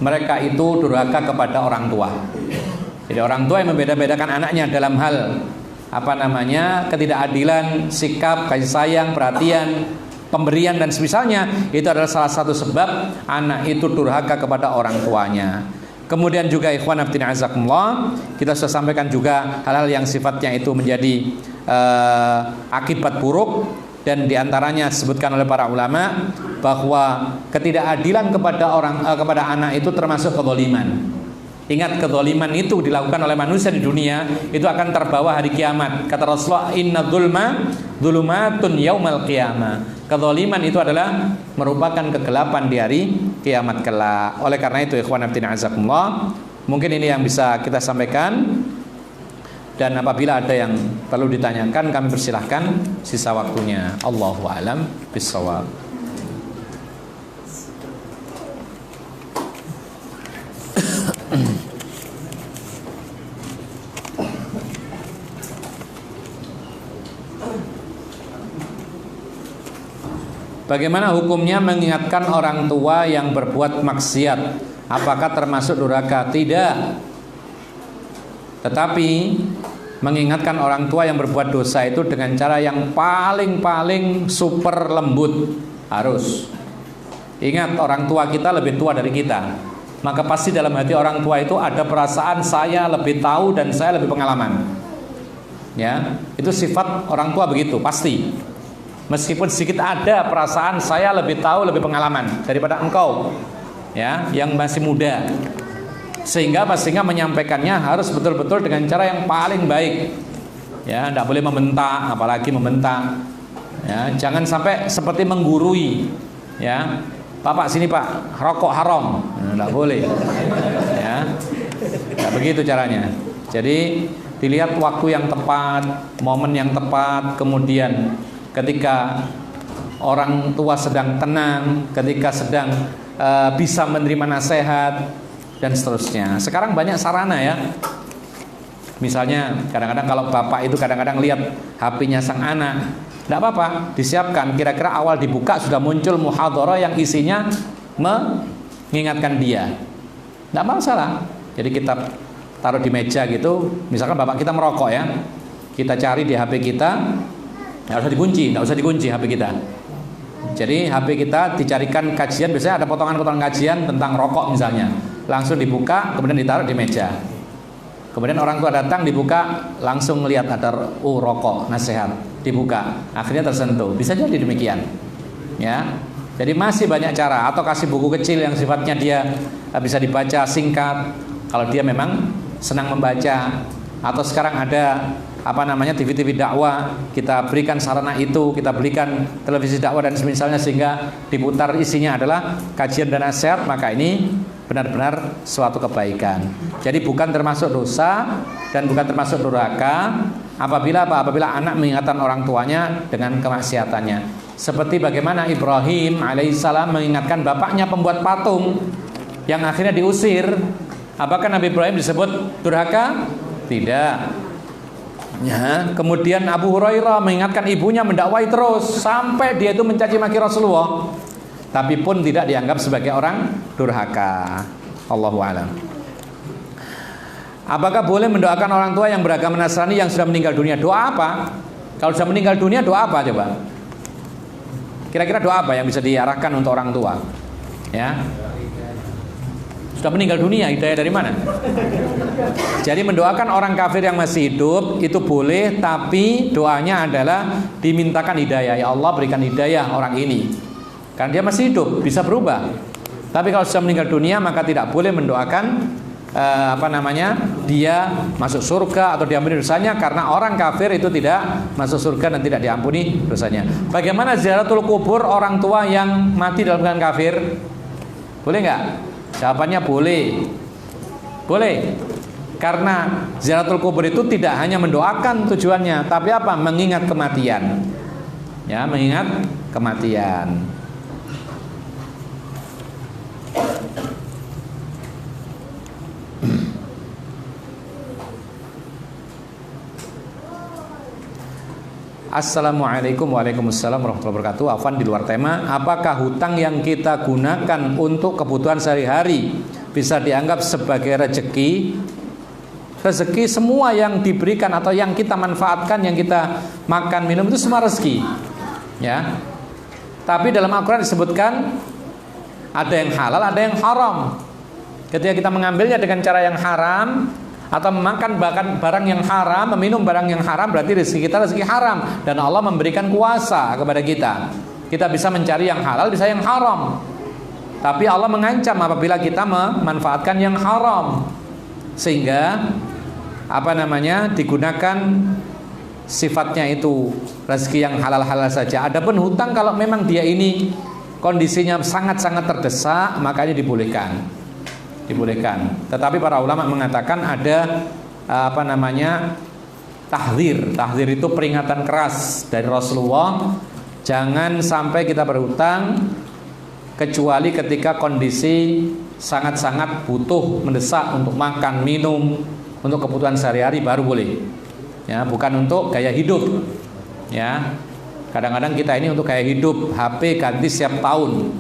mereka itu durhaka kepada orang tua. Jadi orang tua yang membeda-bedakan anaknya dalam hal ketidakadilan, sikap, kasih sayang, perhatian, pemberian dan semisalnya, itu adalah salah satu sebab anak itu durhaka kepada orang tuanya. Kemudian juga ikhwan fillah azakumullah, kita sudah sampaikan juga hal-hal yang sifatnya itu menjadi akibat buruk, dan diantaranya disebutkan oleh para ulama bahwa ketidakadilan kepada anak itu termasuk kezaliman. Ingat, kezaliman itu dilakukan oleh manusia di dunia itu akan terbawa hari kiamat. Kata Rasulullah, inna dzulma dzulumatun yaumal qiyamah. Kezaliman itu adalah merupakan kegelapan di hari kiamat kelak. Oleh karena itu ikhwan fillah azakumullah, mungkin ini yang bisa kita sampaikan, dan apabila ada yang perlu ditanyakan kami persilahkan sisa waktunya. Allahu a'lam bishawab. Bagaimana hukumnya mengingatkan orang tua yang berbuat maksiat? Apakah termasuk durhaka? Tidak. Tetapi mengingatkan orang tua yang berbuat dosa itu dengan cara yang paling super lembut. Harus. Ingat, orang tua kita lebih tua dari kita. Maka pasti dalam hati orang tua itu ada perasaan saya lebih tahu dan saya lebih pengalaman. Ya, itu sifat orang tua begitu, pasti. Meskipun sedikit ada perasaan saya lebih tahu, lebih pengalaman daripada engkau, ya, yang masih muda. Sehingga menyampaikannya harus betul-betul dengan cara yang paling baik. Ya, tidak boleh membentak, apalagi membentak. Ya, jangan sampai seperti menggurui. Ya, Pak sini Pak, rokok haram. Tidak boleh. Ya, tidak begitu caranya. Jadi dilihat waktu yang tepat, momen yang tepat, kemudian ketika orang tua sedang tenang, ketika sedang bisa menerima nasihat dan seterusnya. Sekarang banyak sarana ya. Misalnya kadang-kadang kalau bapak itu kadang-kadang lihat HP-nya sang anak, tidak apa-apa, disiapkan. Kira-kira awal dibuka sudah muncul muhadharah yang isinya mengingatkan dia. Tidak masalah. Jadi kita taruh di meja gitu. Misalkan bapak kita merokok ya, kita cari di HP kita. Nggak usah dikunci HP kita. Jadi HP kita dicarikan kajian, biasanya ada potongan-potongan kajian tentang rokok misalnya. Langsung dibuka, kemudian ditaruh di meja. Kemudian orang tua datang, dibuka, langsung melihat ada rokok, nasihat, dibuka. Akhirnya tersentuh. Bisa jadi demikian. Ya. Jadi masih banyak cara. Atau kasih buku kecil yang sifatnya dia bisa dibaca singkat. Kalau dia memang senang membaca. Atau sekarang ada TV-TV dakwah, kita berikan sarana itu, kita berikan televisi dakwah dan semisalnya, sehingga diputar isinya adalah kajian dan nasihat, maka ini benar-benar suatu kebaikan. Jadi bukan termasuk dosa dan bukan termasuk durhaka apabila anak mengingatkan orang tuanya dengan kemaksiatannya. Seperti bagaimana Ibrahim alaihissalam mengingatkan bapaknya pembuat patung yang akhirnya diusir. Apakah Nabi Ibrahim disebut durhaka? Tidak. Ya, kemudian Abu Hurairah mengingatkan ibunya mendakwai terus sampai dia itu mencaci maki Rasulullah, tapi pun tidak dianggap sebagai orang durhaka. Allahu a'lam. Apakah boleh mendoakan orang tua yang beragama Nasrani yang sudah meninggal dunia? Doa apa? Kalau sudah meninggal dunia, doa apa coba? Kira-kira doa apa yang bisa diarahkan untuk orang tua? Ya. Sudah meninggal dunia, hidayah dari mana? Jadi mendoakan orang kafir yang masih hidup itu boleh, tapi doanya adalah dimintakan hidayah. Ya Allah, berikan hidayah orang ini. Karena dia masih hidup, bisa berubah. Tapi kalau sudah meninggal dunia maka tidak boleh mendoakan dia masuk surga atau diampuni dosanya, karena orang kafir itu tidak masuk surga dan tidak diampuni dosanya. Bagaimana ziaratul kubur orang tua yang mati dalam keadaan kafir? Boleh nggak? Jawabannya boleh. Boleh. Karena ziaratul kubur itu tidak hanya mendoakan tujuannya, tapi apa? Mengingat kematian. Ya, mengingat kematian. Assalamualaikum Waalaikumsalam warahmatullahi wabarakatuh. Afwan, di luar tema, apakah hutang yang kita gunakan untuk kebutuhan sehari-hari bisa dianggap sebagai rezeki? Rezeki semua yang diberikan atau yang kita manfaatkan, yang kita makan minum itu semua rezeki, ya. Tapi dalam Al-Quran disebutkan ada yang halal, ada yang haram. Ketika kita mengambilnya dengan cara yang haram atau memakan bahkan barang yang haram, meminum barang yang haram, berarti rezeki kita rezeki haram. Dan Allah memberikan kuasa kepada kita. Kita bisa mencari yang halal, bisa yang haram. Tapi Allah mengancam apabila kita memanfaatkan yang haram, sehingga digunakan sifatnya itu rezeki yang halal-halal saja. Adapun hutang, kalau memang dia ini kondisinya sangat-sangat terdesak, makanya dibolehkan. Tetapi para ulama mengatakan ada tahdzir itu peringatan keras dari Rasulullah, jangan sampai kita berhutang kecuali ketika kondisi sangat-sangat butuh, mendesak untuk makan, minum, untuk kebutuhan sehari-hari baru boleh. Ya, bukan untuk gaya hidup. Ya. Kadang-kadang kita ini untuk gaya hidup, HP ganti setiap tahun.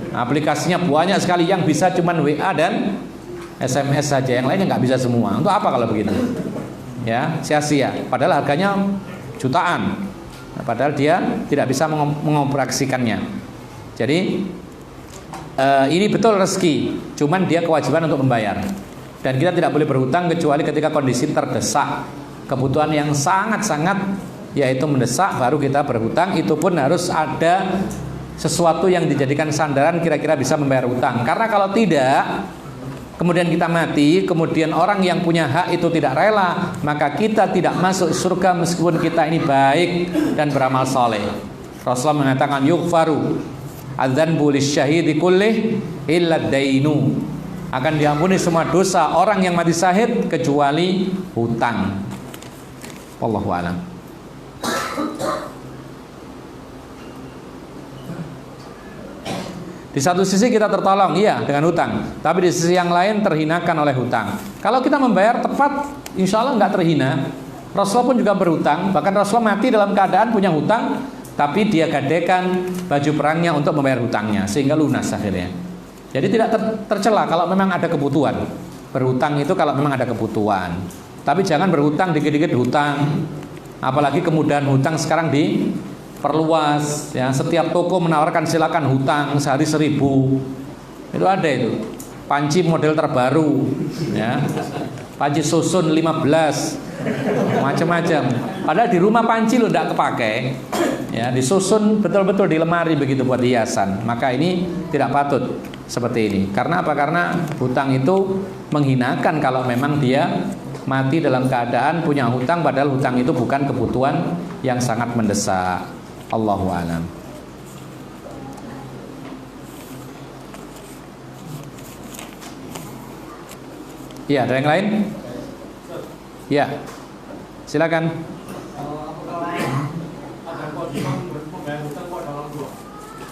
Aplikasinya banyak sekali, yang bisa cuman WA dan SMS saja, yang lainnya nggak bisa semua. Untuk apa kalau begitu? Ya, sia-sia. Padahal harganya jutaan. Padahal dia tidak bisa mengoperasikannya. Jadi ini betul rezeki, cuman dia kewajiban untuk membayar. Dan kita tidak boleh berhutang kecuali ketika kondisi terdesak, kebutuhan yang sangat-sangat yaitu mendesak, baru kita berhutang. Itu pun harus ada sesuatu yang dijadikan sandaran, kira-kira bisa membayar hutang. Karena kalau tidak, kemudian kita mati, kemudian orang yang punya hak itu tidak rela, maka kita tidak masuk surga meskipun kita ini baik dan beramal soleh. Rasulullah mengatakan yughfaru adzanbu lisyahidi kullih illa dainu, akan diampuni semua dosa orang yang mati syahid kecuali hutang. Wallahu a'lam. Di satu sisi kita tertolong, iya, dengan hutang, tapi di sisi yang lain terhinakan oleh hutang. Kalau kita membayar tepat, insya Allah nggak terhina. Rasulullah pun juga berhutang, bahkan Rasulullah mati dalam keadaan punya hutang, tapi dia gadekan baju perangnya untuk membayar hutangnya, sehingga lunas akhirnya. Jadi tidak tercela kalau memang ada kebutuhan. Berhutang itu kalau memang ada kebutuhan. Tapi jangan berhutang dikit-dikit hutang. Apalagi kemudahan hutang sekarang perluas, ya, setiap toko menawarkan silakan hutang sehari 1.000. Itu ada itu. Panci model terbaru, ya. Panci susun 15. Macam-macam. Padahal di rumah panci lo tidak kepake. Ya, disusun betul-betul di lemari begitu buat hiasan. Maka ini tidak patut seperti ini. Karena apa? Karena hutang itu menghinakan kalau memang dia mati dalam keadaan punya hutang, padahal hutang itu bukan kebutuhan yang sangat mendesak. Allahu a'lam. Iya, ada yang lain? Ya, silakan.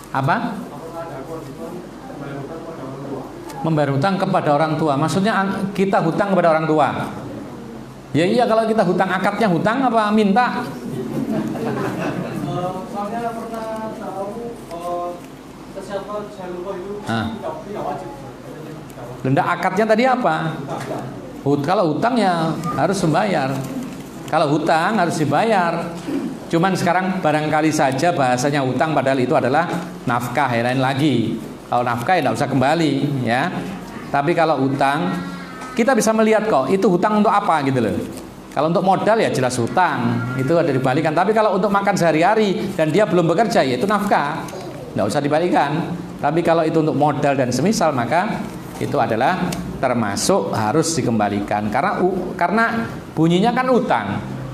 Apa? Membayar hutang kepada orang tua. Maksudnya kita hutang kepada orang tua. Ya iya, kalau kita hutang akadnya hutang apa minta? Soalnya pernah tahu siapa saya lupa itu tidak wajib. Denda akadnya tadi apa? Kalau hutang ya harus membayar. Kalau hutang harus dibayar. Cuman sekarang barangkali saja bahasanya hutang padahal itu adalah nafkah, ya lain lagi. Kalau nafkah ya tidak usah kembali, ya. Tapi kalau hutang kita bisa melihat kok itu hutang untuk apa gitu loh. Kalau untuk modal ya jelas hutang, itu ada dibalikan. Tapi kalau untuk makan sehari-hari dan dia belum bekerja, ya itu nafkah. nggak usah dibalikan. Tapi kalau itu untuk modal dan semisal, maka itu adalah termasuk harus dikembalikan karena bunyinya kan utang.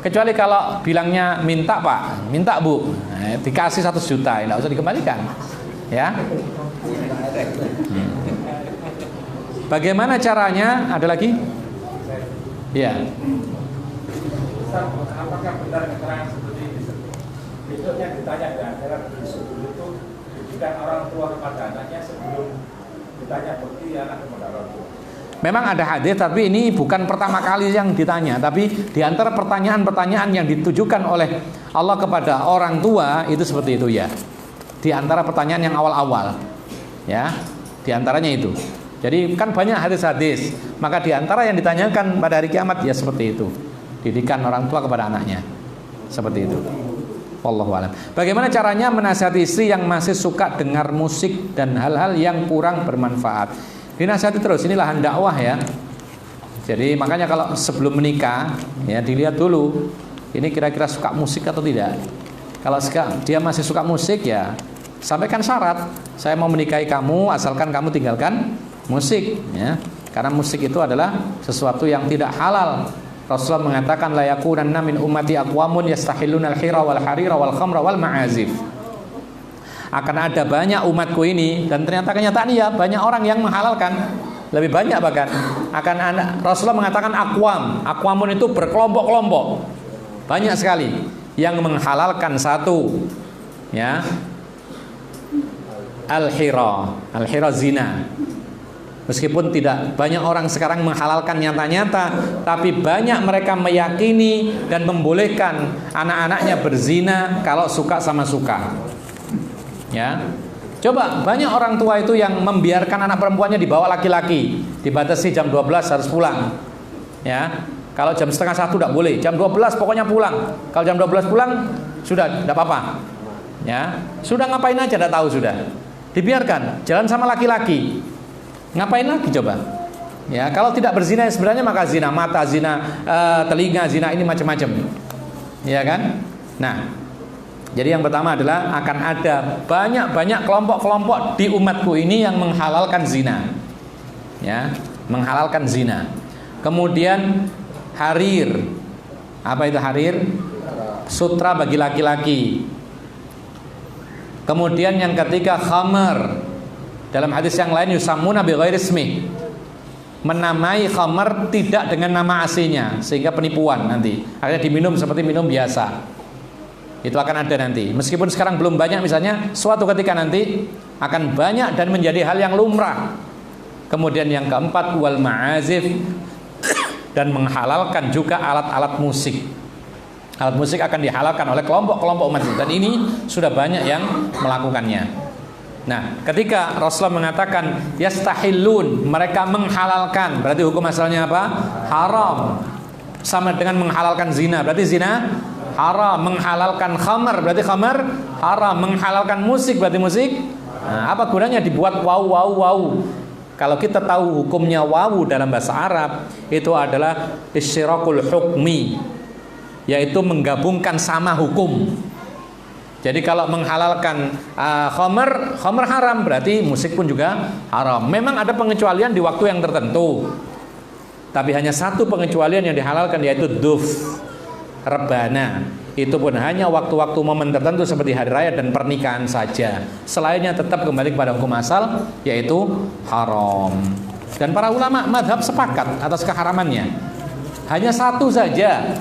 Kecuali kalau bilangnya minta Pak, minta Bu, nah, dikasih 100 juta, nggak usah dikembalikan, ya. Bagaimana caranya? Ada lagi? Ya. Apakah benar keterangan seperti ini? Berikutnya ditanya di akhirat sebelum itu didikan orang tua kepada anaknya sebelum ditanya bukti anak kepada orang tua. Memang ada hadis, tapi ini bukan pertama kali yang ditanya. Tapi di antara pertanyaan-pertanyaan yang ditujukan oleh Allah kepada orang tua itu seperti itu ya. Di antara pertanyaan yang awal-awal, ya, di antaranya itu. Jadi kan banyak hadis-hadis. Maka di antara yang ditanyakan pada hari kiamat ya seperti itu. Didikan orang tua kepada anaknya, seperti itu. Wallahu a'lam. Bagaimana caranya menasihati istri yang masih suka dengar musik dan hal-hal yang kurang bermanfaat? Dinasihati terus, ini lahan dakwah ya. Jadi makanya kalau sebelum menikah ya dilihat dulu ini kira-kira suka musik atau tidak. Kalau dia masih suka musik ya sampaikan syarat, saya mau menikahi kamu asalkan kamu tinggalkan musik ya. Karena musik itu adalah sesuatu yang tidak halal. Rasulullah mengatakan la yakunanna min ummati aqwamun yastahilluna al-hira wal harira wal khamra wal ma'azif. Akan ada banyak umatku ini, dan ternyata kenyataan ya banyak orang yang menghalalkan, lebih banyak bahkan. Rasulullah mengatakan aqwamun itu berkelompok-kelompok, banyak sekali yang menghalalkan satu ya, al-hira zina. Meskipun tidak banyak orang sekarang menghalalkan nyata-nyata, tapi banyak mereka meyakini dan membolehkan anak-anaknya berzina kalau suka sama suka. Ya, coba banyak orang tua itu yang membiarkan anak perempuannya dibawa laki-laki, dibatasi jam 12 harus pulang. Ya, kalau jam setengah 1 tidak boleh, jam 12 pokoknya pulang. Kalau jam 12 pulang sudah tidak apa-apa. Ya, sudah ngapain aja tidak tahu sudah. Dibiarkan jalan sama laki-laki. Ngapain lagi coba? Ya, kalau tidak berzina sebenarnya maka zina mata, zina telinga, zina ini macam-macam. Ya kan? Nah, jadi yang pertama adalah akan ada banyak kelompok-kelompok di umatku ini yang menghalalkan zina. Ya, menghalalkan zina. Kemudian harir. Apa itu harir? Sutra bagi laki-laki. Kemudian yang ketiga khamar. Dalam hadis yang lain yusammuna bi ghairi ismi. Menamai khamar tidak dengan nama aslinya sehingga penipuan nanti. Akhirnya diminum seperti minum biasa. Itu akan ada nanti. Meskipun sekarang belum banyak, misalnya suatu ketika nanti akan banyak dan menjadi hal yang lumrah. Kemudian yang keempat wal ma'azif, dan menghalalkan juga alat-alat musik. Alat musik akan dihalalkan oleh kelompok-kelompok umat dan ini sudah banyak yang melakukannya. Nah, ketika Rasulullah mengatakan yastahillun, mereka menghalalkan, berarti hukum asalnya apa? Haram. Sama dengan menghalalkan zina, berarti zina haram. Menghalalkan khamar, berarti khamar haram. Menghalalkan musik, berarti musik. Nah, apa gunanya dibuat wow? Kalau kita tahu hukumnya wawu dalam bahasa Arab, itu adalah isyirakul hukmi, yaitu menggabungkan sama hukum. Jadi kalau menghalalkan khamar haram, berarti musik pun juga haram. Memang ada pengecualian di waktu yang tertentu, tapi hanya satu pengecualian yang dihalalkan, yaitu duf, rebana. Itu pun hanya waktu-waktu momen tertentu seperti hari raya dan pernikahan saja. Selainnya tetap kembali kepada hukum asal, yaitu haram. Dan para ulama madhab sepakat atas keharamannya. Hanya satu saja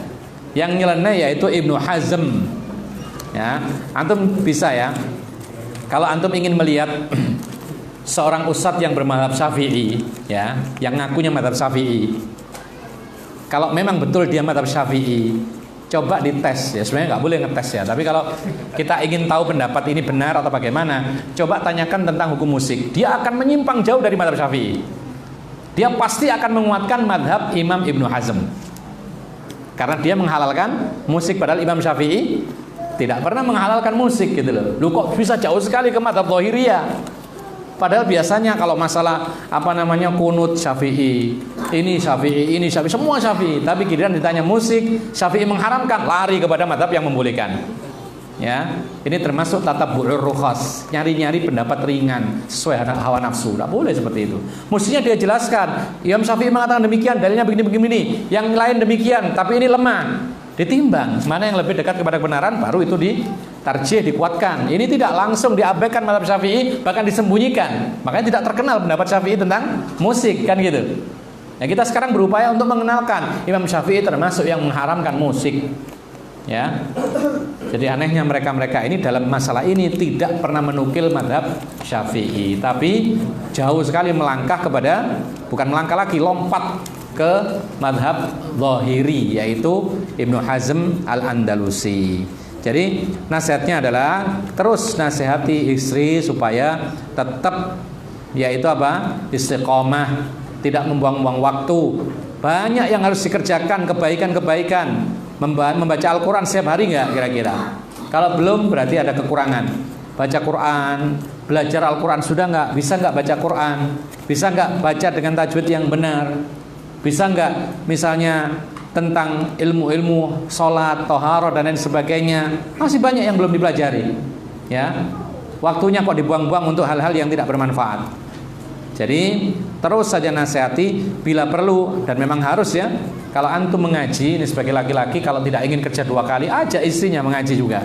yang nyeleneh, yaitu Ibnu Hazm. Ya, antum bisa ya. Kalau antum ingin melihat seorang ustadz yang bermadhab Syafi'i, ya, yang ngakunya madhab Syafi'i, kalau memang betul dia madhab Syafi'i, coba dites ya. Sebenarnya nggak boleh ngetes ya, tapi kalau kita ingin tahu pendapat ini benar atau bagaimana, coba tanyakan tentang hukum musik. Dia akan menyimpang jauh dari madhab Syafi'i. Dia pasti akan menguatkan madhab Imam Ibnu Hazm, karena dia menghalalkan musik, padahal Imam Syafi'i tidak pernah menghalalkan musik gitu loh. Lu kok bisa jauh sekali ke madhab Dhahiriyah? Padahal biasanya kalau masalah kunut Syafi'i, ini Syafi'i, ini Syafi'i, semua Syafi'i. Tapi giliran ditanya musik, Syafi'i mengharamkan, lari kepada madhab yang membolehkan. Ya, ini termasuk tatabbu'ur rukhas, nyari-nyari pendapat ringan sesuai hawa nafsu. Tidak boleh seperti itu. Mestinya dia jelaskan, Imam Syafi'i mengatakan demikian, dalilnya begini-begini, yang lain demikian, tapi ini lemah. Ditimbang mana yang lebih dekat kepada kebenaran, baru itu ditarjih, dikuatkan. Ini tidak langsung diabaikan mazhab Syafi'i, bahkan disembunyikan. Makanya tidak terkenal pendapat Syafi'i tentang musik, kan gitu. Ya, kita sekarang berupaya untuk mengenalkan Imam Syafi'i termasuk yang mengharamkan musik. Ya. Jadi anehnya mereka-mereka ini dalam masalah ini tidak pernah menukil mazhab Syafi'i, tapi jauh sekali melangkah kepada, bukan melangkah lagi, lompat ke mazhab Zahiri, yaitu Ibnu Hazm Al-Andalusi. Jadi nasihatnya adalah terus nasihati istri supaya tetap, yaitu apa? Istiqomah, tidak membuang-buang waktu. Banyak yang harus dikerjakan, kebaikan-kebaikan. Membaca Al-Quran setiap hari nggak kira-kira? Kalau belum berarti ada kekurangan. Baca Quran, belajar Al-Quran sudah nggak? Bisa nggak baca Quran? Bisa nggak baca dengan tajwid yang benar? Bisa nggak misalnya tentang ilmu-ilmu sholat, toharoh dan lain sebagainya? Masih banyak yang belum dipelajari. Ya, waktunya kok dibuang-buang untuk hal-hal yang tidak bermanfaat. Jadi terus saja nasihati bila perlu, dan memang harus ya. Kalau antum mengaji ini sebagai laki-laki, kalau tidak ingin kerja 2 kali, ajak istrinya mengaji juga.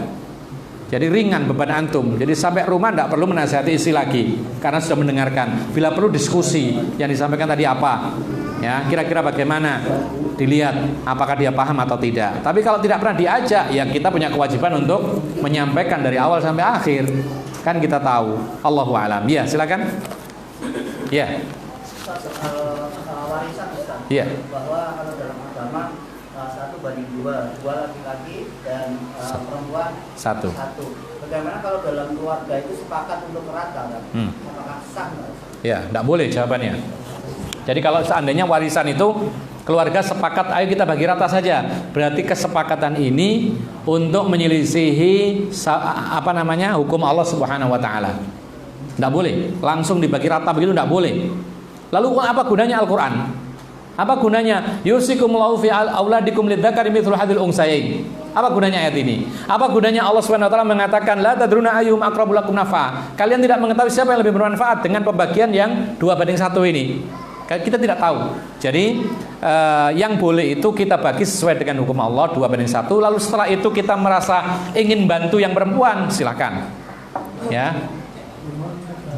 Jadi ringan beban antum. Jadi sampai rumah tidak perlu menasihati istri lagi, karena sudah mendengarkan. Bila perlu diskusi yang disampaikan tadi apa, ya kira-kira bagaimana, dilihat apakah dia paham atau tidak. Tapi kalau tidak pernah diajak, ya kita punya kewajiban untuk menyampaikan dari awal sampai akhir. Kan kita tahu. Allahu a'lam. Ya silakan. Ya. Warisan Ustaz. Iya. Bahwa kalau dalam agama 1:2, 2 laki-laki dan perempuan 1. Bagaimana kalau dalam keluarga itu sepakat untuk rata kan? Apakah sah nggak? Ya, tidak boleh jawabannya. Jadi kalau seandainya warisan itu keluarga sepakat, ayo kita bagi rata saja. Berarti kesepakatan ini untuk menyelisihi hukum Allah Subhanahu wa taala. Tidak boleh langsung dibagi rata begitu, tidak boleh. Lalu apa gunanya Al-Quran? Apa gunanya yusikumullahu fi auladikum lidzakari mithlu hadzal unsayain? Apa gunanya ayat ini? Apa gunanya Allah Subhanahu wa taala mengatakan la tadruna ayyuhum aqrabu lakum nafa? Kalian tidak mengetahui siapa yang lebih bermanfaat dengan pembagian yang 2:1 ini. Kita tidak tahu. Jadi yang boleh itu kita bagi sesuai dengan hukum Allah 2:1. Lalu setelah itu kita merasa ingin bantu yang perempuan, silakan. Ya.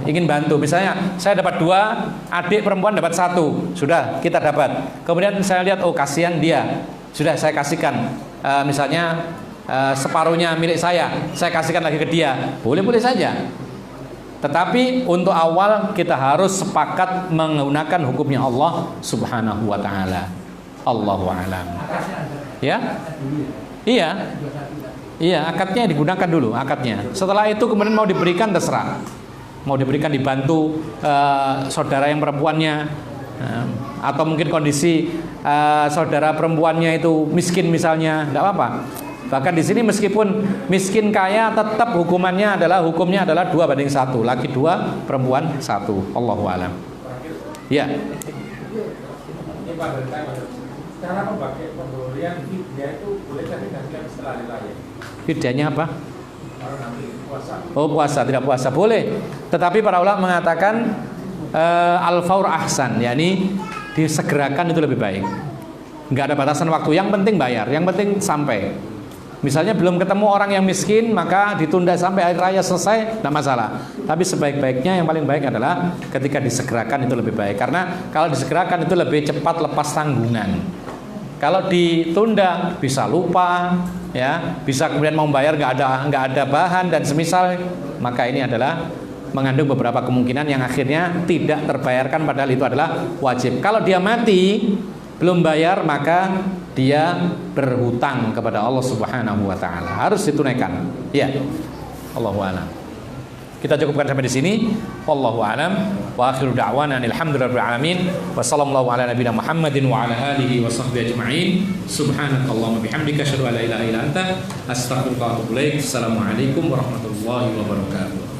Ingin bantu, misalnya saya dapat 2, adik perempuan dapat 1, sudah kita dapat. Kemudian saya lihat, oh kasihan dia, sudah saya kasihkan, misalnya separuhnya milik saya kasihkan lagi ke dia, boleh-boleh saja. Tetapi untuk awal kita harus sepakat menggunakan hukumnya Allah Subhanahu wa taala. Allahu a'lam. Ya? Iya, akadnya digunakan dulu, akadnya. Setelah itu kemudian mau diberikan terserah. Mau diberikan dibantu saudara yang perempuannya, atau mungkin kondisi saudara perempuannya itu miskin misalnya, tidak apa-apa. Bahkan di sini meskipun miskin kaya, tetap hukumnya adalah 2:1, laki 2, perempuan 1. Allahu a'lam. Ya. Cara pemberian fidyah itu boleh tapi gantian setelah hari raya. Fidyahnya apa? Oh puasa, tidak puasa boleh. Tetapi para ulama mengatakan al-faur ahsan, yakni disegerakan itu lebih baik. Nggak ada batasan waktu, yang penting bayar, yang penting sampai. Misalnya belum ketemu orang yang miskin, maka ditunda sampai hari raya selesai, tidak masalah. Tapi sebaik-baiknya yang paling baik adalah ketika disegerakan itu lebih baik. Karena kalau disegerakan itu lebih cepat lepas tanggungan. Kalau ditunda bisa lupa, ya, bisa kemudian mau bayar nggak ada bahan dan semisal, maka ini adalah mengandung beberapa kemungkinan yang akhirnya tidak terbayarkan padahal itu adalah wajib. Kalau dia mati belum bayar, maka dia berhutang kepada Allah Subhanahu wa taala, harus ditunaikan. Ya. Allahu a'lam. Kita cukupkan sampai di sini. Wallahu a'lam. Wa akhiru da'wana alhamdulillahirabbil alamin. Wa sallallahu ala nabiyina Muhammadin wa ala alihi wa sahbihi ajma'in. Subhanakallahumma bihamdika asyhadu an la ilaha illa anta astaghfiruka wa atubu ilaik. Assalamualaikum warahmatullahi wabarakatuh.